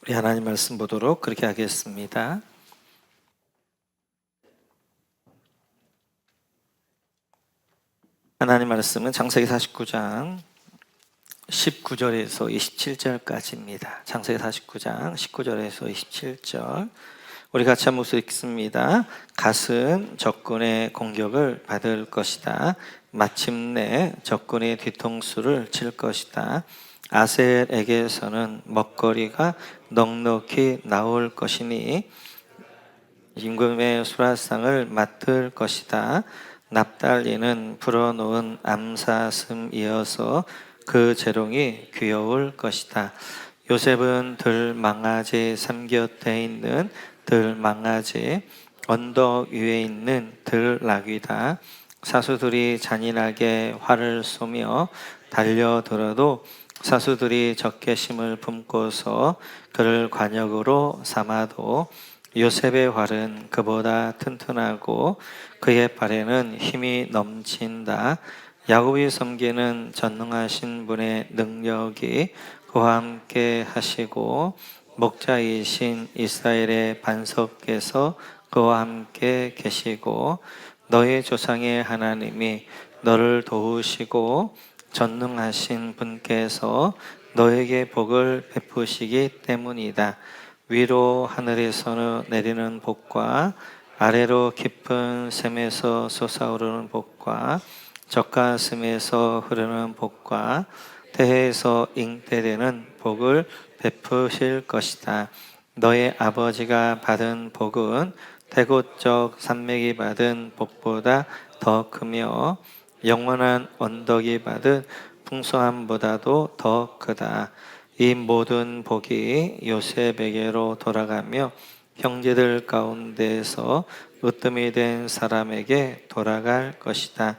우리 하나님 말씀 보도록 그렇게 하겠습니다. 하나님 말씀은 창세기 49장 19절에서 27절까지입니다. 창세기 49장 19절에서 27절 우리 같이 한번 읽습니다. 갓은 적군의 공격을 받을 것이다. 마침내 적군의 뒤통수를 칠 것이다. 아셀에게서는 먹거리가 넉넉히 나올 것이니 임금의 수라상을 맡을 것이다. 납달리는 불어놓은 암사슴이어서 그 재롱이 귀여울 것이다. 요셉은 들망아지 삼곁에 있는 들망아지, 언덕 위에 있는 들나귀다. 사수들이 잔인하게 활을 쏘며 달려들어도 사수들이 적개심을 품고서 그를 관역으로 삼아도 요셉의 활은 그보다 튼튼하고 그의 발에는 힘이 넘친다. 야곱이 섬기는 전능하신 분의 능력이 그와 함께 하시고 목자이신 이스라엘의 반석께서 그와 함께 계시고 너의 조상의 하나님이 너를 도우시고 전능하신 분께서 너에게 복을 베푸시기 때문이다. 위로 하늘에서 내리는 복과 아래로 깊은 샘에서 솟아오르는 복과 젖가슴에서 흐르는 복과 태에서 잉태되는 복을 베푸실 것이다. 너의 아버지가 받은 복은 태고적 산맥이 받은 복보다 더 크며 영원한 언덕이 받은 풍성함보다도 더 크다. 이 모든 복이 요셉에게로 돌아가며 형제들 가운데에서 으뜸이 된 사람에게 돌아갈 것이다.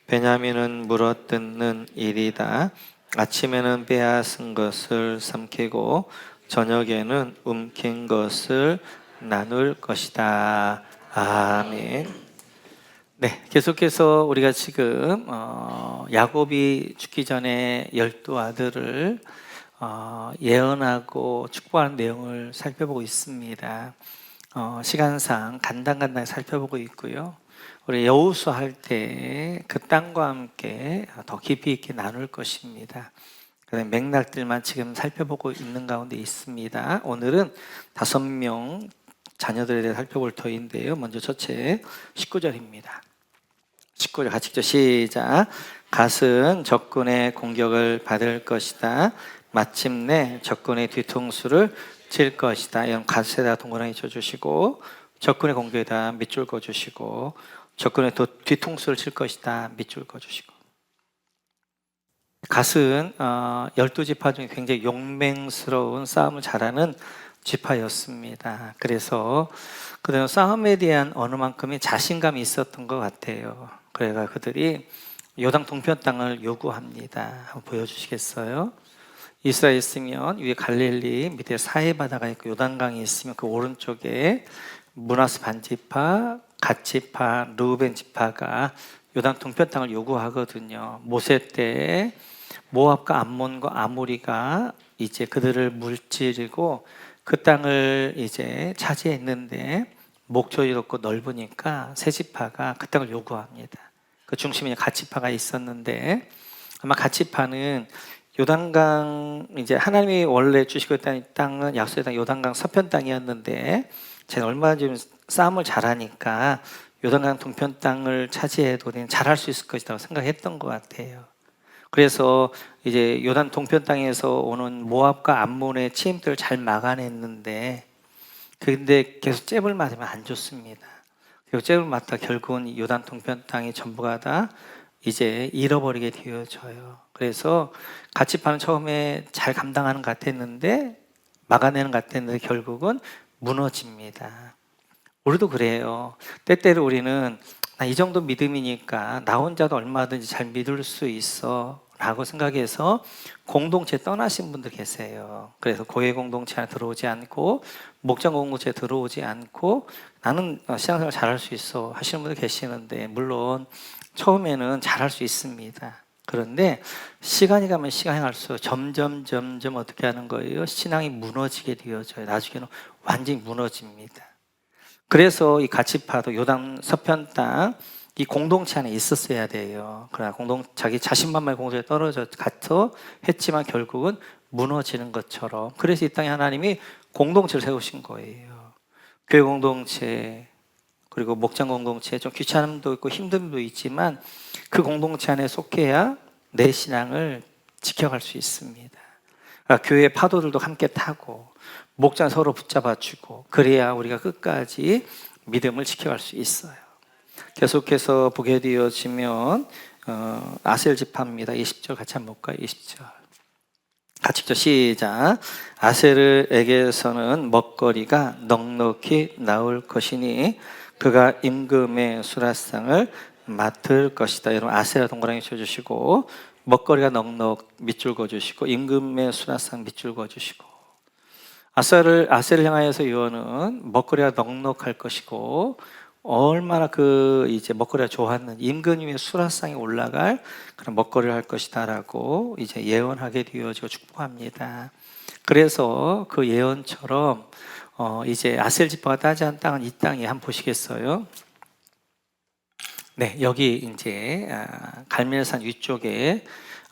베냐민은 물어뜯는 일이다. 아침에는 빼앗은 것을 삼키고 저녁에는 움킨 것을 나눌 것이다. 아멘. 네, 계속해서 우리가 지금 야곱이 죽기 전에 12아들을 예언하고 축복하는 내용을 살펴보고 있습니다. 시간상 간단간단히 살펴보고 있고요. 우리 여호수아 할 때 그 땅과 함께 더 깊이 있게 나눌 것입니다. 맥락들만 지금 살펴보고 있는 가운데 있습니다. 오늘은 5명 자녀들에 대해 살펴볼 터인데요. 먼저 첫째 19절입니다. 19절 같이 읽죠. 시작. 갓은 적군의 공격을 받을 것이다. 마침내 적군의 뒤통수를 칠 것이다. 이런 갓에다 동그라미 쳐주시고 적군의 공격에다 밑줄 그어주시고 적군의 뒤통수를 칠 것이다. 밑줄 그어주시고 갓은 12지파 중에 굉장히 용맹스러운 싸움을 잘하는 지파였습니다. 그래서 그들은 싸움에 대한 어느 만큼의 자신감이 있었던 것 같아요. 그래서 그들이 요단 동편 땅을 요구합니다. 한번 보여주시겠어요? 이스라엘 있으면 위에 갈릴리, 밑에 사해바다가 있고 요단강이 있으면 그 오른쪽에 므낫세 반지파, 갓지파, 르우벤 지파가 요단 동편 땅을 요구하거든요. 모세 때 모압과 암몬과 아모리가 이제 그들을 물찌르고 그 땅을 이제 차지했는데 목초이 높고 넓으니까 세 지파가 그 땅을 요구합니다. 그 중심에 갓지파가 있었는데 아마 갓지파는 요단강 이제 하나님이 원래 주시고 있던 땅은 약속의 땅 요단강 서편 땅이었는데 제가 얼마나 좀 싸움을 잘하니까 요단강 동편 땅을 차지해도 잘할 수 있을 것이라고 생각했던 것 같아요. 그래서 이제 요단 동편 땅에서 오는 모압과 암몬의 침입들을 잘 막아냈는데 근데 계속 잽을 맞으면 안 좋습니다. 그리고 잽을 맞다 결국은 요단 동편 땅이 전부가 다 이제 잃어버리게 되어져요. 그래서 갓지파는 처음에 잘 감당하는 것 같았는데 막아내는 것 같았는데 결국은 무너집니다. 우리도 그래요. 때때로 우리는 이 정도 믿음이니까 나 혼자도 얼마든지 잘 믿을 수 있어 라고 생각해서 공동체 떠나신 분들 계세요. 그래서 고해 공동체 안에 들어오지 않고 목장 공동체에 들어오지 않고 나는 신앙생활 잘할 수 있어 하시는 분들 계시는데 물론 처음에는 잘할 수 있습니다. 그런데 시간이 가면 시간이 갈수록 점점 어떻게 하는 거예요? 신앙이 무너지게 되어져요. 나중에는 완전히 무너집니다. 그래서 이 가치파도 요단 서편 땅 이 공동체 안에 있었어야 돼요. 그러나 자기 자신만만의 공동체에 가서 했지만 결국은 무너지는 것처럼, 그래서 이 땅에 하나님이 공동체를 세우신 거예요. 교회 공동체, 그리고 목장 공동체, 좀 귀찮음도 있고 힘듦도 있지만 그 공동체 안에 속해야 내 신앙을 지켜갈 수 있습니다. 그러니까 교회 파도들도 함께 타고 목장 서로 붙잡아주고, 그래야 우리가 끝까지 믿음을 지켜갈 수 있어요. 계속해서 보게 되어지면 아셀 지파입니다. 20절 같이 한번 볼까요? 20절 같이 읽죠. 시작. 아셀에게서는 먹거리가 넉넉히 나올 것이니 그가 임금의 수라상을 맡을 것이다. 여러분 아셀 동그라미 쳐주시고, 먹거리가 넉넉 밑줄 그어주시고, 임금의 수라상 밑줄 그어주시고. 아셀을 향하여서 요한은 먹거리가 넉넉할 것이고, 얼마나 이제 먹거리가 좋았는지, 임금님의 수라상에 올라갈 그런 먹거리를 할 것이다라고 이제 예언하게 되어지고 축복합니다. 그래서 그 예언처럼 이제 아셀 지파가 따지한 땅은 이 땅에 한번 보시겠어요? 네, 여기 이제 갈멜산 위쪽에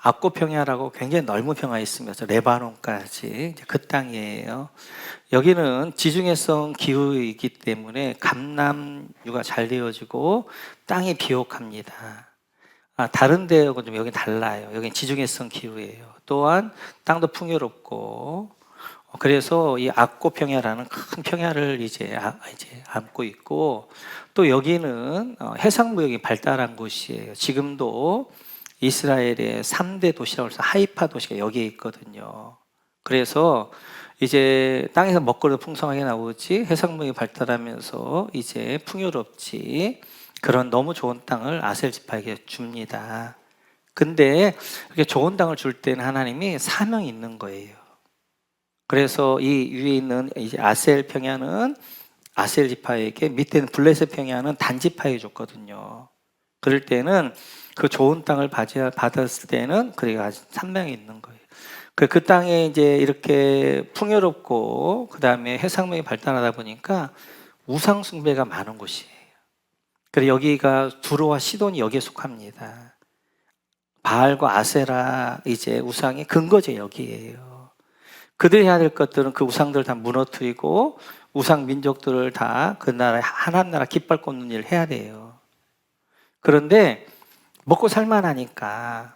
압고 평야라고 굉장히 넓은 평야가 있습니다. 레바논까지 그 땅이에요. 여기는 지중해성 기후이기 때문에 감남유가 잘 되어지고 땅이 비옥합니다. 다른 데하고 좀 여기 달라요. 여기는 지중해성 기후예요. 또한 땅도 풍요롭고, 그래서 이 압고 평야라는 큰 평야를 이제 안고 있고, 또 여기는 해상무역이 발달한 곳이에요. 지금도 이스라엘의 3대 도시라고 해서 하이파 도시가 여기에 있거든요. 그래서 이제 땅에서 먹거리도 풍성하게 나오지, 해상무역이 발달하면서 이제 풍요롭지, 그런 너무 좋은 땅을 아셀 지파에게 줍니다. 근데 이렇게 좋은 땅을 줄 때는 하나님이 사명이 있는 거예요. 그래서 이 위에 있는 이제 아셀 평야는 아셀 지파에게, 밑에는 블레셋 평야는 단 지파에게 줬거든요. 그럴 때는 그 좋은 땅을 받았을 때는 그래가 산명이 있는 거예요. 그 땅에 이제 이렇게 풍요롭고 그 다음에 해상무역이 발달하다 보니까 우상 숭배가 많은 곳이에요. 그래서 여기가 두로와 시돈이 여기에 속합니다. 바알과 아세라 이제 우상의 근거지 여기에요. 그들이 해야 될 것들은 그 우상들을 다 무너뜨리고 우상 민족들을 다 그 나라 하나님 나라 깃발 꽂는 일을 해야 돼요. 그런데 먹고 살만하니까,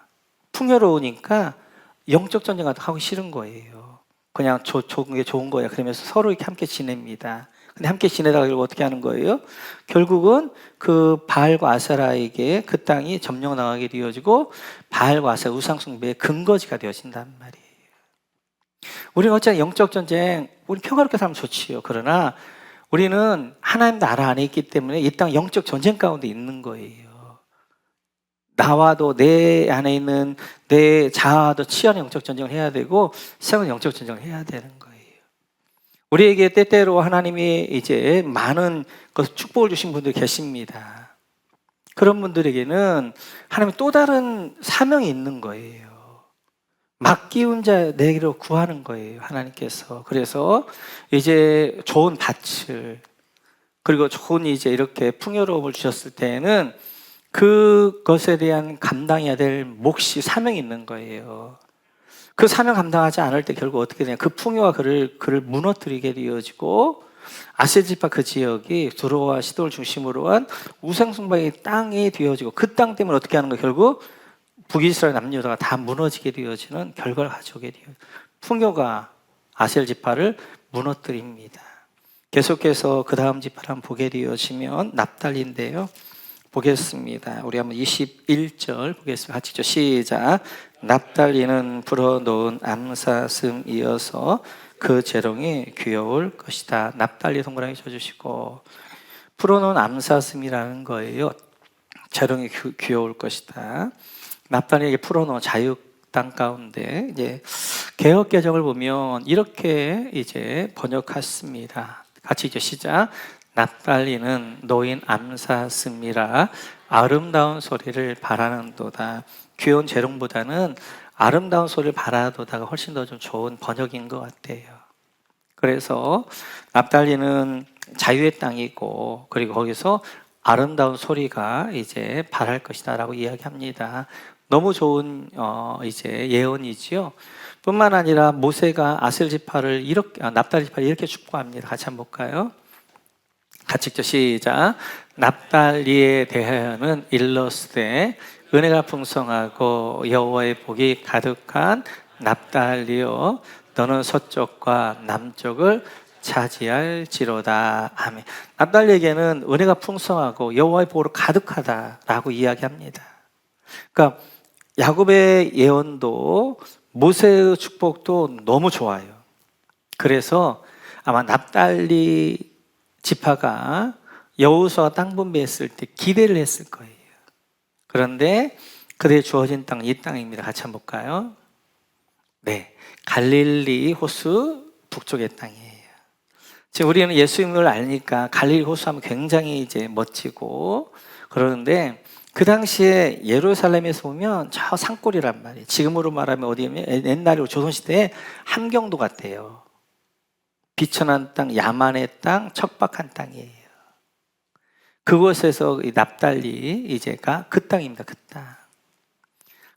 풍요로우니까 영적 전쟁 같은 거 하기 싫은 거예요. 그냥 좋은 게 좋은 거야. 그러면서 서로 이렇게 함께 지냅니다. 근데 함께 지내다가 결국 어떻게 하는 거예요? 결국은 그 바알과 아세라에게 그 땅이 점령당하게 되어지고 바알과 아세라 우상 숭배의 근거지가 되어진단 말이에요. 우리는 어차피 영적 전쟁, 우리 평화롭게 살면 좋지요. 그러나 우리는 하나님 나라 안에 있기 때문에 이 땅 영적 전쟁 가운데 있는 거예요. 나와도 내 안에 있는 내 자아도 치열한 영적 전쟁을 해야 되고 세상은 영적 전쟁을 해야 되는 거예요. 우리에게 때때로 하나님이 이제 많은 축복을 주신 분들이 계십니다. 그런 분들에게는 하나님이 또 다른 사명이 있는 거예요. 맡기운 자 내게로 구하는 거예요, 하나님께서. 그래서 이제 좋은 밭을, 그리고 좋은 이제 이렇게 풍요로움을 주셨을 때는 그것에 대한 감당해야 될 몫이 사명이 있는 거예요. 그 사명 감당하지 않을 때 결국 어떻게 되냐, 그 풍요가 그를 무너뜨리게 되어지고, 아셀 지파 그 지역이 두로와 시돈을 중심으로 한 우상 숭배의 땅이 되어지고, 그 땅 때문에 어떻게 하는 거예요? 결국 북이스라엘 남유다가 다 무너지게 되어지는 결과를 가져오게 돼요. 풍요가 아셀 지파를 무너뜨립니다. 계속해서 그 다음 지파를 한번 보게 되어지면 납달리인데요. 보겠습니다. 우리 한번 21절 보겠습니다. 같이 읽죠. 시작. 납달리는 불어놓은 암사슴이어서 그 재롱이 귀여울 것이다. 납달리 동그라미 쳐주시고, 풀어놓은 암사슴이라는 거예요. 재롱이 귀여울 것이다. 납달리에게 풀어놓은 자육 땅 가운데 이제 개역 개정을 보면 이렇게 이제 번역했습니다. 같이 이제 시작. 납달리는 노인 암사슴이라 아름다운 소리를 바라는도다. 귀여운 재롱보다는 아름다운 소리를 바라도다가 훨씬 더 좀 좋은 번역인 것 같아요. 그래서 납달리는 자유의 땅이고, 그리고 거기서 아름다운 소리가 이제 발할 것이다라고 이야기합니다. 너무 좋은 이제 예언이지요. 뿐만 아니라 모세가 아셀 지파를 이렇게 납달리 지파를 이렇게 축복합니다. 같이 한번 볼까요? 같이 읽죠. 시작. 납달리에 대하여는 일러스되 은혜가 풍성하고 여호와의 복이 가득한 납달리여 너는 서쪽과 남쪽을 차지할지로다. 아멘. 납달리에게는 은혜가 풍성하고 여호와의 복으로 가득하다라고 이야기합니다. 그러니까 야곱의 예언도 모세의 축복도 너무 좋아요. 그래서 아마 납달리 지파가 여호수아가 땅 분배했을 때 기대를 했을 거예요. 그런데 그들의 주어진 땅은 이 땅입니다. 같이 한번 볼까요? 네, 갈릴리 호수 북쪽의 땅이에요. 지금 우리는 예수님을 알니까 갈릴리 호수 하면 굉장히 이제 멋지고 그러는데 그 당시에 예루살렘에서 보면 저 산골이란 말이에요. 지금으로 말하면 어디냐면 옛날에 조선시대에 함경도 같아요. 비천한 땅, 야만의 땅, 척박한 땅이에요. 그곳에서 이 납달리 이제가 그 땅입니다. 그 땅.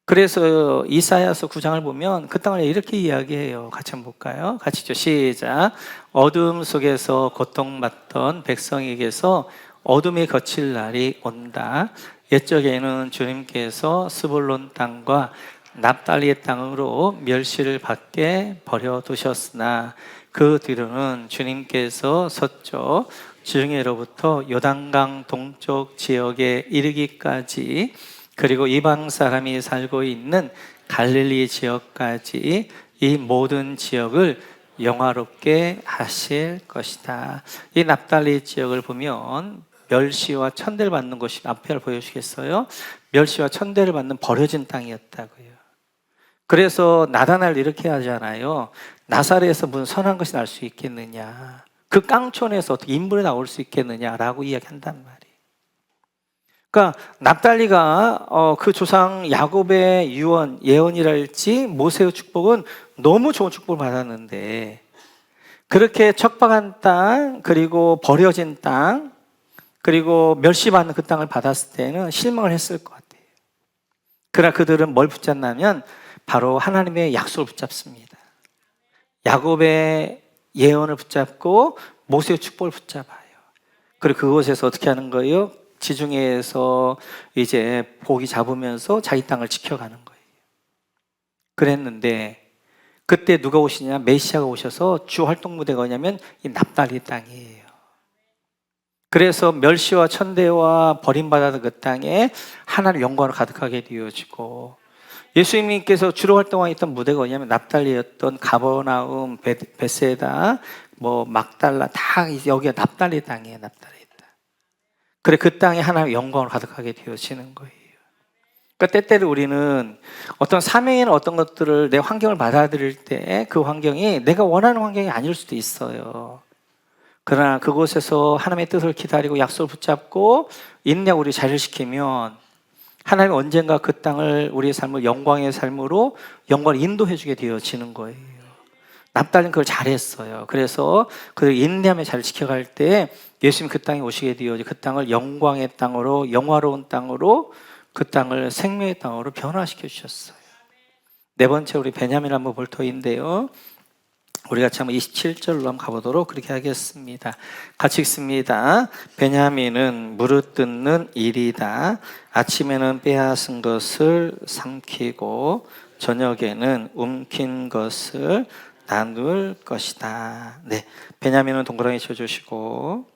그래서 이사야서 9장을 보면 그 땅을 이렇게 이야기해요. 같이 한번 볼까요? 같이 죠. 시작. 어둠 속에서 고통받던 백성에게서 어둠이 거칠 날이 온다. 옛적에는 주님께서 스불론 땅과 납달리의 땅으로 멸시를 받게 버려두셨으나 그 뒤로는 주님께서 서쪽 지중해로부터 요단강 동쪽 지역에 이르기까지 그리고 이방 사람이 살고 있는 갈릴리 지역까지 이 모든 지역을 영화롭게 하실 것이다. 이 납달리 지역을 보면 멸시와 천대를 받는 곳이 앞에 보여주시겠어요? 멸시와 천대를 받는 버려진 땅이었다고요. 그래서 나다나를 이렇게 하잖아요. 나사렛에서 무슨 선한 것이 날 수 있겠느냐, 그 깡촌에서 어떻게 인물이 나올 수 있겠느냐라고 이야기한단 말이에요. 그러니까 납달리가 그 조상 야곱의 유언, 예언이랄지 모세의 축복은 너무 좋은 축복을 받았는데 그렇게 척박한 땅, 그리고 버려진 땅, 그리고 멸시받는 그 땅을 받았을 때는 실망을 했을 것 같아요. 그러나 그들은 뭘 붙잡냐면 바로 하나님의 약속을 붙잡습니다. 야곱의 예언을 붙잡고 모세의 축복을 붙잡아요. 그리고 그곳에서 어떻게 하는 거예요? 지중해에서 이제 고기 잡으면서 자기 땅을 지켜가는 거예요. 그랬는데 그때 누가 오시냐? 메시아가 오셔서 주 활동 무대가 뭐냐면 이 납달리 땅이에요. 그래서 멸시와 천대와 버림받았던 그 땅에 하나님의 영광으로 가득하게 되어지고, 예수님께서 주로 활동하셨던 무대가 뭐냐면 납달리였던 가버나움, 베세다, 뭐 막달라, 다 여기가 납달리 땅이에요. 납달리 땅. 그래 그 땅에 하나님의 영광으로 가득하게 되어지는 거예요. 그러니까 때때로 우리는 어떤 사명이나 어떤 것들을 내 환경을 받아들일 때 그 환경이 내가 원하는 환경이 아닐 수도 있어요. 그러나 그곳에서 하나님의 뜻을 기다리고 약속을 붙잡고 인내하고 우리 자리를 지키면 하나님 언젠가 그 땅을 우리의 삶을 영광의 삶으로 영광을 인도해 주게 되어지는 거예요. 납달리는 그걸 잘했어요. 그래서 그 인내하며 자리를 지켜갈 때 예수님 그 땅에 오시게 되어지 그 땅을 영광의 땅으로, 영화로운 땅으로, 그 땅을 생명의 땅으로 변화시켜 주셨어요. 네 번째 우리 베냐민 한번 볼 터인데요. 우리 같이 한번 27절로 한번 가보도록 그렇게 하겠습니다. 같이 읽습니다. 베냐민은 무릇뜯는 일이다. 아침에는 빼앗은 것을 삼키고 저녁에는 움킨 것을 나눌 것이다. 네, 베냐민은 동그라미 쳐주시고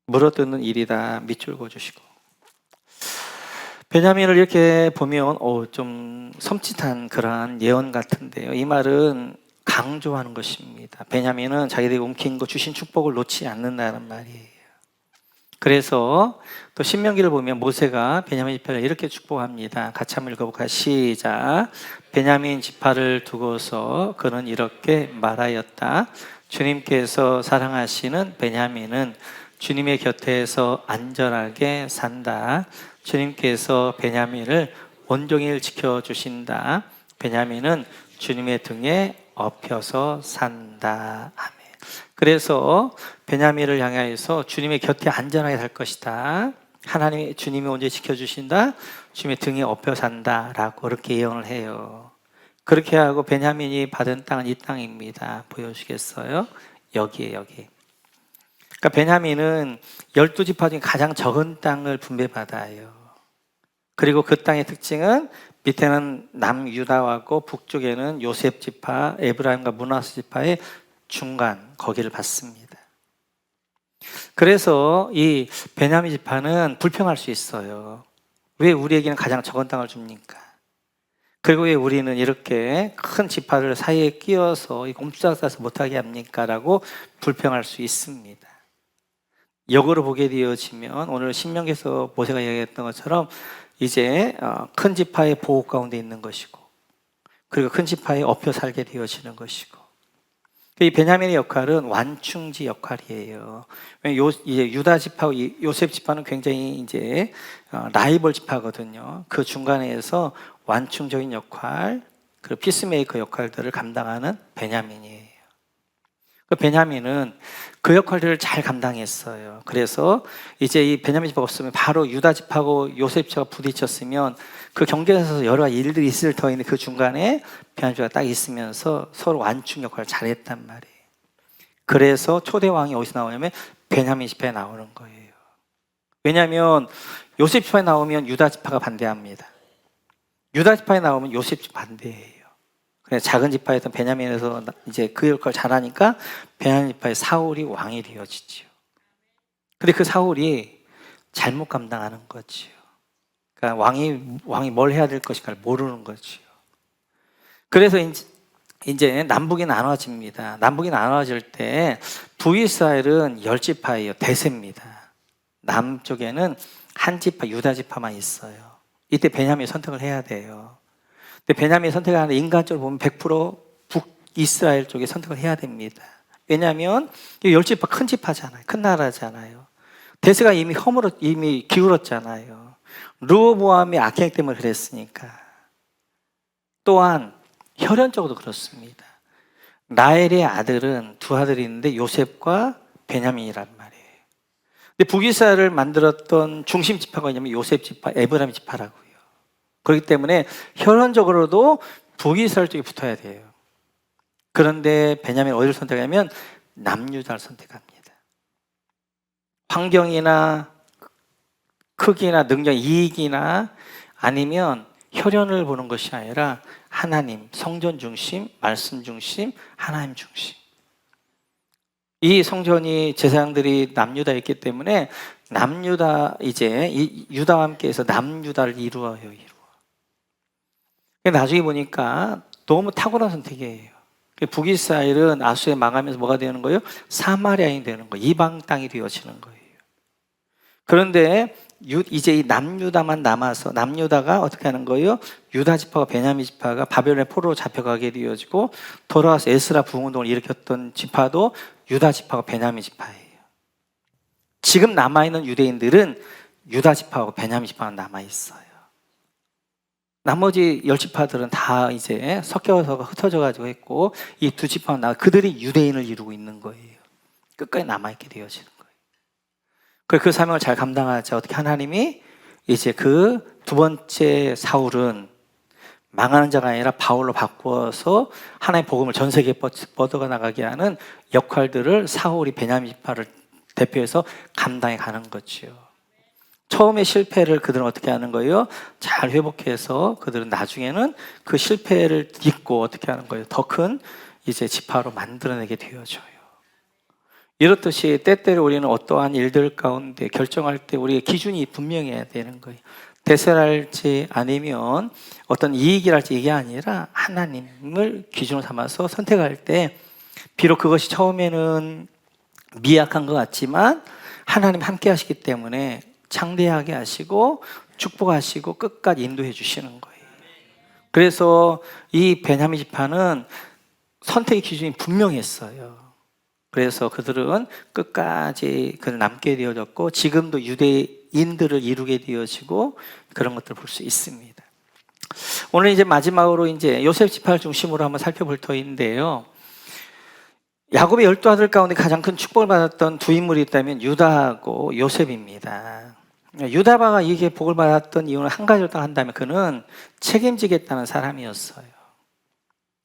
물어뜯는 일이다 밑줄 그어주시고, 베냐민을 이렇게 보면 좀 섬찟한 그러한 예언 같은데요. 이 말은 강조하는 것입니다. 베냐민은 자기들이 움킨 것 주신 축복을 놓지 않는다는 말이에요. 그래서 또 신명기를 보면 모세가 베냐민 지파를 이렇게 축복합니다. 같이 한번 읽어볼까요? 시작. 베냐민 지파를 두고서 그는 이렇게 말하였다. 주님께서 사랑하시는 베냐민은 주님의 곁에서 안전하게 산다. 주님께서 베냐민을 온종일 지켜주신다. 베냐민은 주님의 등에 업혀서 산다. 아멘. 그래서 베냐민을 향하여서 주님의 곁에 안전하게 살 것이다. 하나님이 주님이 온전히 지켜주신다. 주님의 등에 업혀 산다. 라고 그렇게 예언을 해요. 그렇게 하고 베냐민이 받은 땅은 이 땅입니다. 보여주시겠어요? 여기에 여기. 그러니까 베냐민은 12지파 중에 가장 적은 땅을 분배받아요. 그리고 그 땅의 특징은 밑에는 남유다하고 북쪽에는 요셉 지파, 에브라임과 므낫세 지파의 중간 거기를 받습니다. 그래서 이 베냐민 지파는 불평할 수 있어요. 왜 우리에게는 가장 적은 땅을 줍니까? 그리고 왜 우리는 이렇게 큰 지파를 사이에 끼워서 옴짝달싹 못하게 합니까? 라고 불평할 수 있습니다. 역으로 보게 되어지면 오늘 신명기에서 모세가 이야기했던 것처럼 이제 큰 지파의 보호 가운데 있는 것이고, 그리고 큰 지파에 업혀 살게 되어지는 것이고, 이 베냐민의 역할은 완충지 역할이에요. 이제 유다 지파와 요셉 지파는 굉장히 이제 라이벌 지파거든요. 그 중간에서 완충적인 역할, 그리고 피스메이커 역할들을 감당하는 베냐민이에요. 그 베냐민은 그 역할들을 잘 감당했어요. 그래서 이제 이 베냐민 지파가 없으면 바로 유다 지파하고 요셉 지파가 부딪혔으면 그 경계에서 여러 가지 일들이 있을 터인데 그 중간에 베냐민 지파가 딱 있으면서 서로 완충 역할을 잘했단 말이에요. 그래서 초대 왕이 어디서 나오냐면 베냐민 지파에 나오는 거예요. 왜냐하면 요셉 지파에 나오면 유다 지파가 반대합니다. 유다 지파에 나오면 요셉 지파 반대해요. 그래서 작은 지파였던 베냐민에서 이제 그 역할을 잘하니까 베냐민 지파의 사울이 왕이 되어지죠. 근데 그 사울이 잘못 감당하는 거지요. 그러니까 왕이 뭘 해야 될 것인가를 모르는 거지요. 그래서 이제 남북이 나눠집니다. 남북이 나눠질 때 북이스라엘은 10지파예요. 대세입니다. 남쪽에는 한 지파, 유다 지파만 있어요. 이때 베냐민이 선택을 해야 돼요. 근데 베냐민이 선택을 하는데 인간적으로 보면 100% 북이스라엘 쪽에 선택을 해야 됩니다. 왜냐하면 10지파 큰 지파잖아요. 큰 나라잖아요. 대세가 이미 기울었잖아요. 르호보암이 악행 때문에 그랬으니까. 또한 혈연적으로도 그렇습니다. 라헬의 아들은 두 아들이 있는데 요셉과 베냐민이란 말이에요. 근데 북이스라엘을 만들었던 중심 지파가 뭐냐면 요셉 지파, 에브라임 지파라고요. 그렇기 때문에 혈연적으로도 북이스라엘 쪽에 붙어야 돼요. 그런데 베냐민 어디를 선택하냐면 남유다를 선택합니다. 환경이나 크기나 능력, 이익이나 아니면 혈연을 보는 것이 아니라 하나님, 성전 중심, 말씀 중심, 하나님 중심. 이 성전이 제사장들이 남유다에 있기 때문에 남유다 이제 유다와 함께해서 남유다를 이루어요. 나중에 보니까 너무 탁월한 선택이에요. 북이스라엘은 아수에 망하면서 뭐가 되는 거예요? 사마리아인이 되는 거예요. 이방 땅이 되어지는 거예요. 그런데 이제 이 남유다만 남아서 남유다가 어떻게 하는 거예요? 유다 지파와 베냐민 지파가 바벨론의 포로로 잡혀가게 되어지고 돌아와서 에스라 부흥운동을 일으켰던 지파도 유다 지파와 베냐민 지파예요. 지금 남아있는 유대인들은 유다 지파하고 베냐민 지파가 남아있어요. 나머지 10지파들은 다 이제 섞여서 흩어져가지고 했고 이 두 지파는 그들이 유대인을 이루고 있는 거예요. 끝까지 남아있게 되어지는 거예요. 그 사명을 잘 감당하자 어떻게 하나님이 이제 그 두 번째 사울은 망하는 자가 아니라 바울로 바꾸어서 하나님의 복음을 전 세계에 뻗어가 나가게 하는 역할들을 사울이 베냐민 지파를 대표해서 감당해 가는 거죠. 처음에 실패를 그들은 어떻게 하는 거예요? 잘 회복해서 그들은 나중에는 그 실패를 딛고 어떻게 하는 거예요? 더 큰 이제 지파로 만들어내게 되어져요. 이렇듯이 때때로 우리는 어떠한 일들 가운데 결정할 때 우리의 기준이 분명해야 되는 거예요. 대세랄지 아니면 어떤 이익이랄지 이게 아니라 하나님을 기준으로 삼아서 선택할 때 비록 그것이 처음에는 미약한 것 같지만 하나님 함께 하시기 때문에 창대하게 하시고 축복하시고 끝까지 인도해 주시는 거예요. 그래서 이 베냐민 지파는 선택의 기준이 분명했어요. 그래서 그들은 끝까지 그를 남게 되어졌고 지금도 유대인들을 이루게 되어지고 그런 것들을 볼 수 있습니다. 오늘 이제 마지막으로 이제 요셉 지파를 중심으로 한번 살펴볼 터인데요. 야곱의 12아들 가운데 가장 큰 축복을 받았던 두 인물이 있다면 유다하고 요셉입니다. 유다가 이게 복을 받았던 이유는 한 가지로 딱 한다면 그는 책임지겠다는 사람이었어요.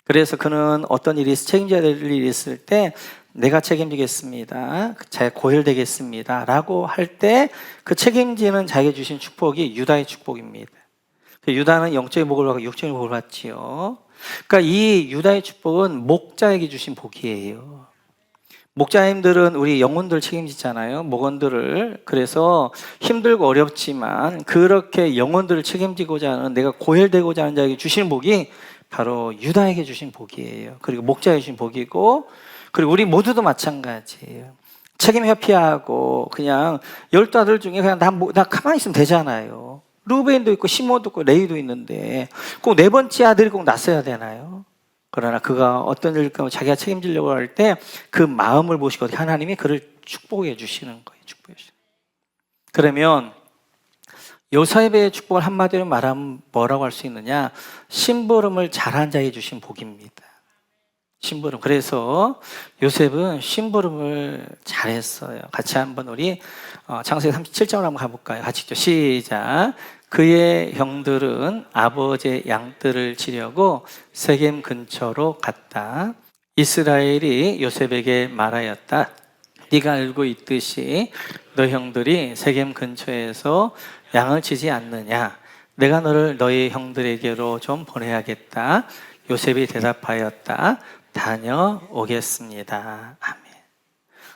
그래서 그는 어떤 일이 책임져야 될 일이 있을 때 내가 책임지겠습니다. 잘 고혈되겠습니다. 라고 할 때 그 책임지는 자에게 주신 축복이 유다의 축복입니다. 유다는 영적인 복을 받고 육적인 복을 받지요. 그러니까 이 유다의 축복은 목자에게 주신 복이에요. 목자님들은 우리 영혼들 책임지잖아요. 목원들을. 그래서 힘들고 어렵지만 그렇게 영혼들을 책임지고자 하는 내가 고혈되고자 하는 자에게 주신 복이 바로 유다에게 주신 복이에요. 그리고 목자에게 주신 복이고 그리고 우리 모두도 마찬가지예요. 책임 회피하고 그냥 12아들 중에 그냥 나 가만히 있으면 되잖아요. 루벤도 있고 시몬도 있고 레위도 있는데 꼭 네 번째 아들이 꼭 났어야 되나요? 그러나 그가 어떤 일을 자기가 책임지려고 할 때 그 마음을 보시고 하나님이 그를 축복해 주시는 거예요. 축복해 주시는. 그러면 요셉의 축복을 한마디로 말하면 뭐라고 할 수 있느냐? 심부름을 잘한 자에게 주신 복입니다. 심부름. 그래서 요셉은 심부름을 잘했어요. 같이 한번 우리 창세기 37장을 한번 가볼까요? 같이 시작. 그의 형들은 아버지의 양들을 치려고 세겜 근처로 갔다. 이스라엘이 요셉에게 말하였다. 네가 알고 있듯이 너 형들이 세겜 근처에서 양을 치지 않느냐? 내가 너를 너희 형들에게로 좀 보내야겠다. 요셉이 대답하였다. 다녀오겠습니다. 아멘.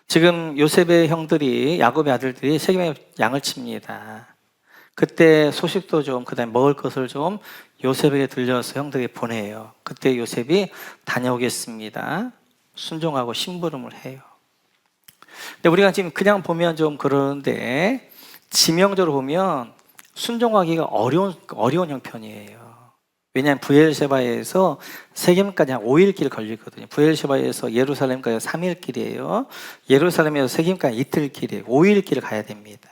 지금 요셉의 형들이 야곱의 아들들이 세겜에 양을 칩니다. 그때 소식도 좀 그다음에 먹을 것을 좀 요셉에게 들려서 형들에게 보내요. 그때 요셉이 다녀오겠습니다. 순종하고 심부름을 해요. 근데 우리가 지금 그냥 보면 좀 그러는데 지명적으로 보면 순종하기가 어려운 형편이에요. 왜냐하면 브엘세바에서 세겜까지 한 5일 길 걸리거든요. 브엘세바에서 예루살렘까지 3일 길이에요. 예루살렘에서 세겜까지 이틀 길이에요. 5일 길을 가야 됩니다.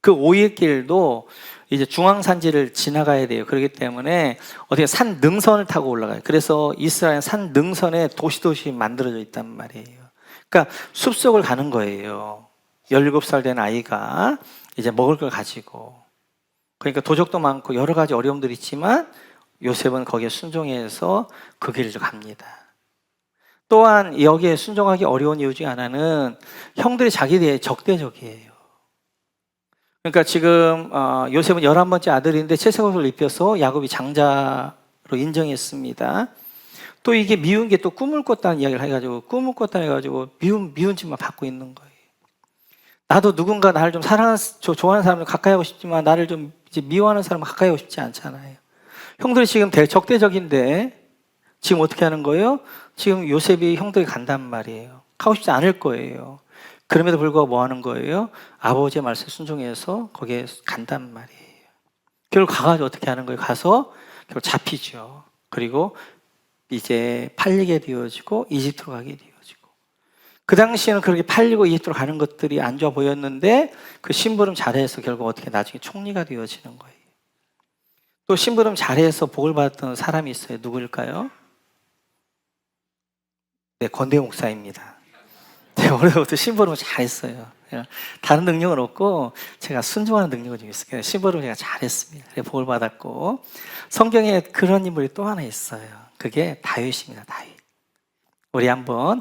그 5일 길도 이제 중앙산지를 지나가야 돼요. 그렇기 때문에 어떻게 산 능선을 타고 올라가요. 그래서 이스라엘 산 능선에 도시 만들어져 있단 말이에요. 그러니까 숲속을 가는 거예요. 17살 된 아이가 이제 먹을 걸 가지고. 그러니까 도적도 많고 여러 가지 어려움들이 있지만 요셉은 거기에 순종해서 그 길을 갑니다. 또한 여기에 순종하기 어려운 이유 중에 하나는 형들이 자기에 적대적이에요. 그러니까 지금 요셉은 11번째 아들인데 채색옷을 입혀서 야곱이 장자로 인정했습니다. 또 이게 미운 게 또 꿈을 꿨다는 이야기를 해가지고 꿈을 꿨다 해가지고 미운 짓만 받고 있는 거예요. 나도 누군가 나를 좀 좋아하는 사람을 가까이 하고 싶지만 나를 좀 이제 미워하는 사람을 가까이 하고 싶지 않잖아요. 형들이 지금 적대적인데 지금 어떻게 하는 거예요? 지금 요셉이 형들이 간단 말이에요. 가고 싶지 않을 거예요. 그럼에도 불구하고 뭐 하는 거예요? 아버지의 말씀에 순종해서 거기에 간단 말이에요. 결국 가가지고 어떻게 하는 거예요? 가서 결국 잡히죠. 그리고 이제 팔리게 되어지고 이집트로 가게 되어지고. 그 당시에는 그렇게 팔리고 이집트로 가는 것들이 안 좋아 보였는데 그 심부름 잘해서 결국 어떻게 나중에 총리가 되어지는 거예요. 또 심부름 잘해서 복을 받았던 사람이 있어요. 누구일까요? 네, 권대 목사입니다. 네, 오늘부터 심부름을 잘했어요. 다른 능력은 없고 제가 순종하는 능력이 좀 있어요. 심부름을 제가 잘했습니다. 복을 받았고 성경에 그런 인물이 또 하나 있어요. 그게 다윗입니다. 다윗. 우리 한번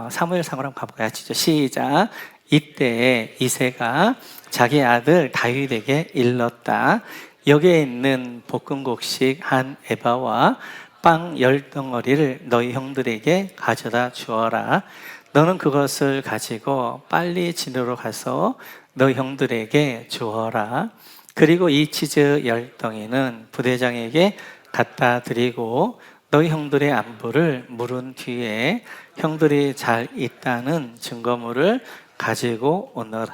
사무엘상으로 한번 가볼까요? 시작. 이때 이새가 자기 아들 다윗에게 일렀다. 여기에 있는 볶음곡식 한 에바와 빵 10덩어리를 너희 형들에게 가져다 주어라. 너는 그것을 가지고 빨리 진으로 가서 너희 형들에게 주어라. 그리고 이 치즈 10덩이는 부대장에게 갖다 드리고 너희 형들의 안부를 물은 뒤에 형들이 잘 있다는 증거물을 가지고 오너라.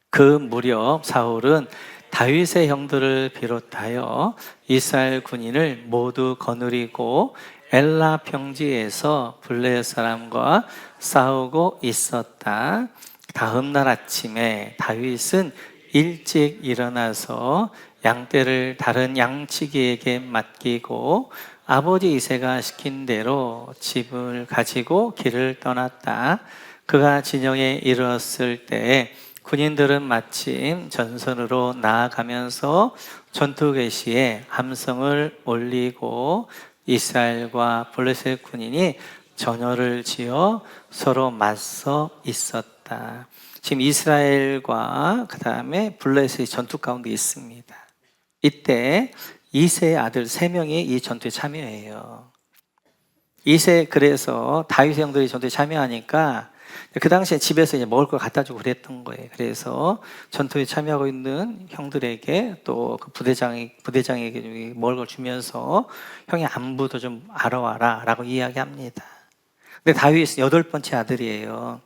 그 무렵 사울은 다윗의 형들을 비롯하여 이스라엘 군인을 모두 거느리고 엘라 평지에서 블레셋 사람과 싸우고 있었다. 다음 날 아침에 다윗은 일찍 일어나서 양떼를 다른 양치기에게 맡기고 아버지 이새가 시킨 대로 집을 가지고 길을 떠났다. 그가 진영에 이르렀을 때 군인들은 마침 전선으로 나아가면서 전투 개시에 함성을 올리고 이스라엘과 블레셋 군인이 전열을 지어 서로 맞서 있었다. 지금 이스라엘과 그 다음에 블레셋이 전투 가운데 있습니다. 이때 이새의 아들 3명이 이 전투에 참여해요. 이새, 그래서 다윗의 형들이 전투에 참여하니까 그 당시에 집에서 이제 먹을 걸 갖다 주고 그랬던 거예요. 그래서 전투에 참여하고 있는 형들에게 또 그 부대장에게 먹을 걸 주면서 형의 안부도 좀 알아와라 라고 이야기합니다. 근데 다윗은 8번째 아들이에요.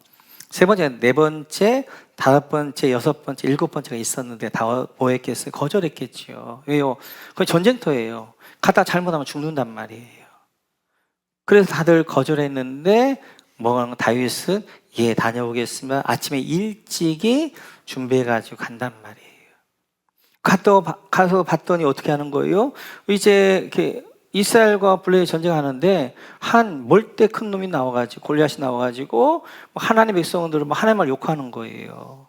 3번째, 4번째, 5번째, 6번째, 7번째가 있었는데 다 뭐했겠어요? 거절했겠죠. 왜요? 그건 전쟁터예요. 가다 잘못하면 죽는단 말이에요. 그래서 다들 거절했는데 다윗은 다녀오겠습니다. 아침에 일찍이 준비해가지고 간단 말이에요. 가서 봤더니 어떻게 하는 거예요? 이제 이렇게 이스라엘과 블레셋 전쟁하는데 한 멀대 큰 놈이 나와가지고 골리앗이 나와가지고 하나님의 백성들을 하나님을 욕하는 거예요.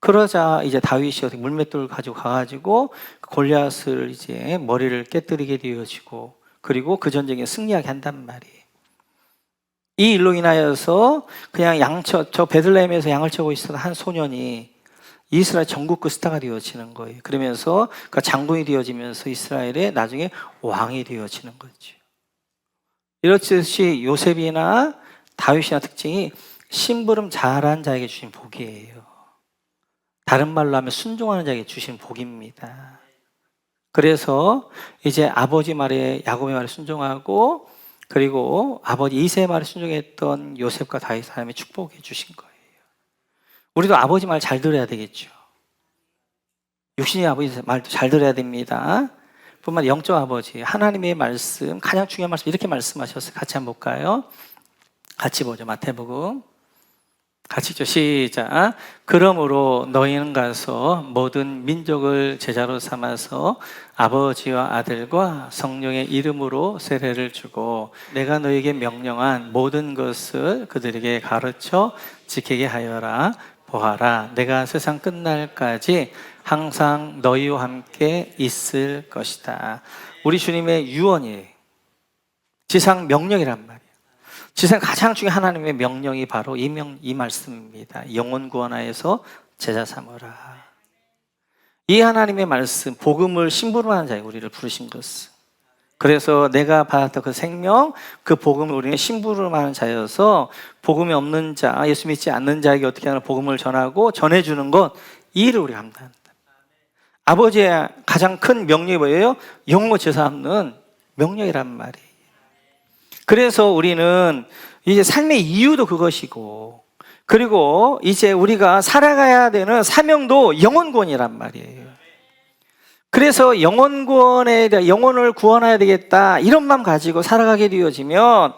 그러자 이제 다윗이 어떻게 물맷돌을 가지고 가가지고 골리앗을 이제 머리를 깨뜨리게 되어지고 그리고 그 전쟁에 승리하게 한단 말이에요. 이 일로 인하여서 그냥 저 베들레헴에서 양을 쳐고 있었던 한 소년이 이스라엘 전국구 스타가 되어지는 거예요. 그러면서 그 장군이 되어지면서 이스라엘의 나중에 왕이 되어지는 거죠. 이렇듯이 요셉이나 다윗이나 특징이 심부름 잘한 자에게 주신 복이에요. 다른 말로 하면 순종하는 자에게 주신 복입니다. 그래서 이제 아버지 말에, 야곱의 말에 순종하고 그리고 아버지 이새의 말에 순종했던 요셉과 다윗 하나님이 축복해 주신 거예요. 우리도 아버지 말 잘 들어야 되겠죠. 육신의 아버지 말도 잘 들어야 됩니다. 뿐만 아니라 영적 아버지, 하나님의 말씀, 가장 중요한 말씀 이렇게 말씀하셨어요. 같이 한번 볼까요? 같이 보죠. 마태복음. 같이 읽죠. 시작. 그러므로 너희는 가서 모든 민족을 제자로 삼아서 아버지와 아들과 성령의 이름으로 세례를 주고 내가 너희에게 명령한 모든 것을 그들에게 가르쳐 지키게 하여라. 보아라, 내가 세상 끝날까지 항상 너희와 함께 있을 것이다. 우리 주님의 유언이에요. 지상 명령이란 말이에요. 지상 가장 중요한 하나님의 명령이 바로 이 말씀입니다. 영혼 구원하여서 제자 삼으라. 이 하나님의 말씀, 복음을 심부름하는 자에 우리를 부르신 것은, 그래서 내가 받았던 그 생명, 그 복음을 우리는 심부름하는 자여서 복음이 없는 자, 예수 믿지 않는 자에게 어떻게 하나 복음을 전하고 전해주는 것, 이 일을 우리가 합니다. 아버지의 가장 큰 명령이 뭐예요? 영모 제사 없는 명령이란 말이에요. 그래서 우리는 이제 삶의 이유도 그것이고, 그리고 이제 우리가 살아가야 되는 사명도 영혼구원이란 말이에요. 그래서 영혼을 구원해야 되겠다 이런 마음 가지고 살아가게 되어지면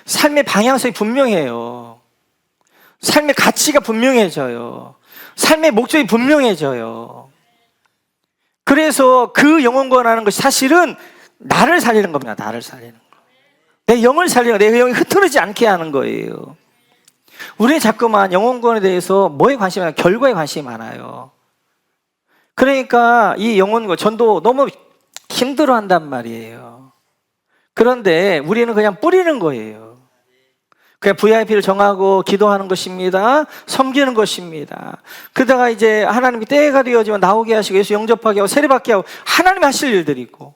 삶의 방향성이 분명해요. 삶의 가치가 분명해져요. 삶의 목적이 분명해져요. 그래서 그 영혼 구원하는 것이 사실은 나를 살리는 겁니다. 나를 살리는 거. 내 영을 살리는 거, 내 영이 흐트러지지 않게 하는 거예요. 우리는 자꾸만 영혼 구원에 대해서 뭐에 관심이 많아요? 결과에 관심이 많아요. 그러니까 이 영혼과 전도 너무 힘들어 한단 말이에요. 그런데 우리는 그냥 뿌리는 거예요. 그냥 VIP를 정하고 기도하는 것입니다. 섬기는 것입니다. 그러다가 이제 하나님이 때가 되어지면 나오게 하시고 예수 영접하게 하고 세례받게 하고 하나님이 하실 일들이고,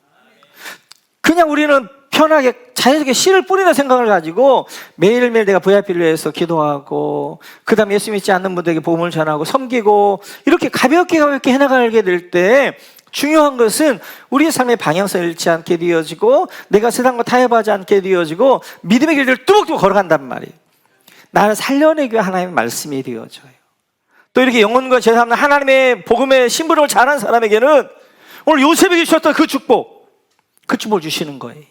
그냥 우리는 편하게 자연스럽게 씨를 뿌리는 생각을 가지고 매일매일 내가 VIP를 위해서 기도하고 그 다음에 예수 믿지 않는 분들에게 복음을 전하고 섬기고 이렇게 가볍게 해나가게 될 때 중요한 것은 우리의 삶의 방향성을 잃지 않게 되어지고 내가 세상과 타협하지 않게 되어지고 믿음의 길들을 뚜벅뚜벅 걸어간단 말이에요. 나를 살려내기 위한 하나님의 말씀이 되어져요. 또 이렇게 영혼과 제사 없는 하나님의 복음의 심부름을 잘하는 사람에게는 오늘 요셉에게 주셨던 그 축복을 주시는 거예요.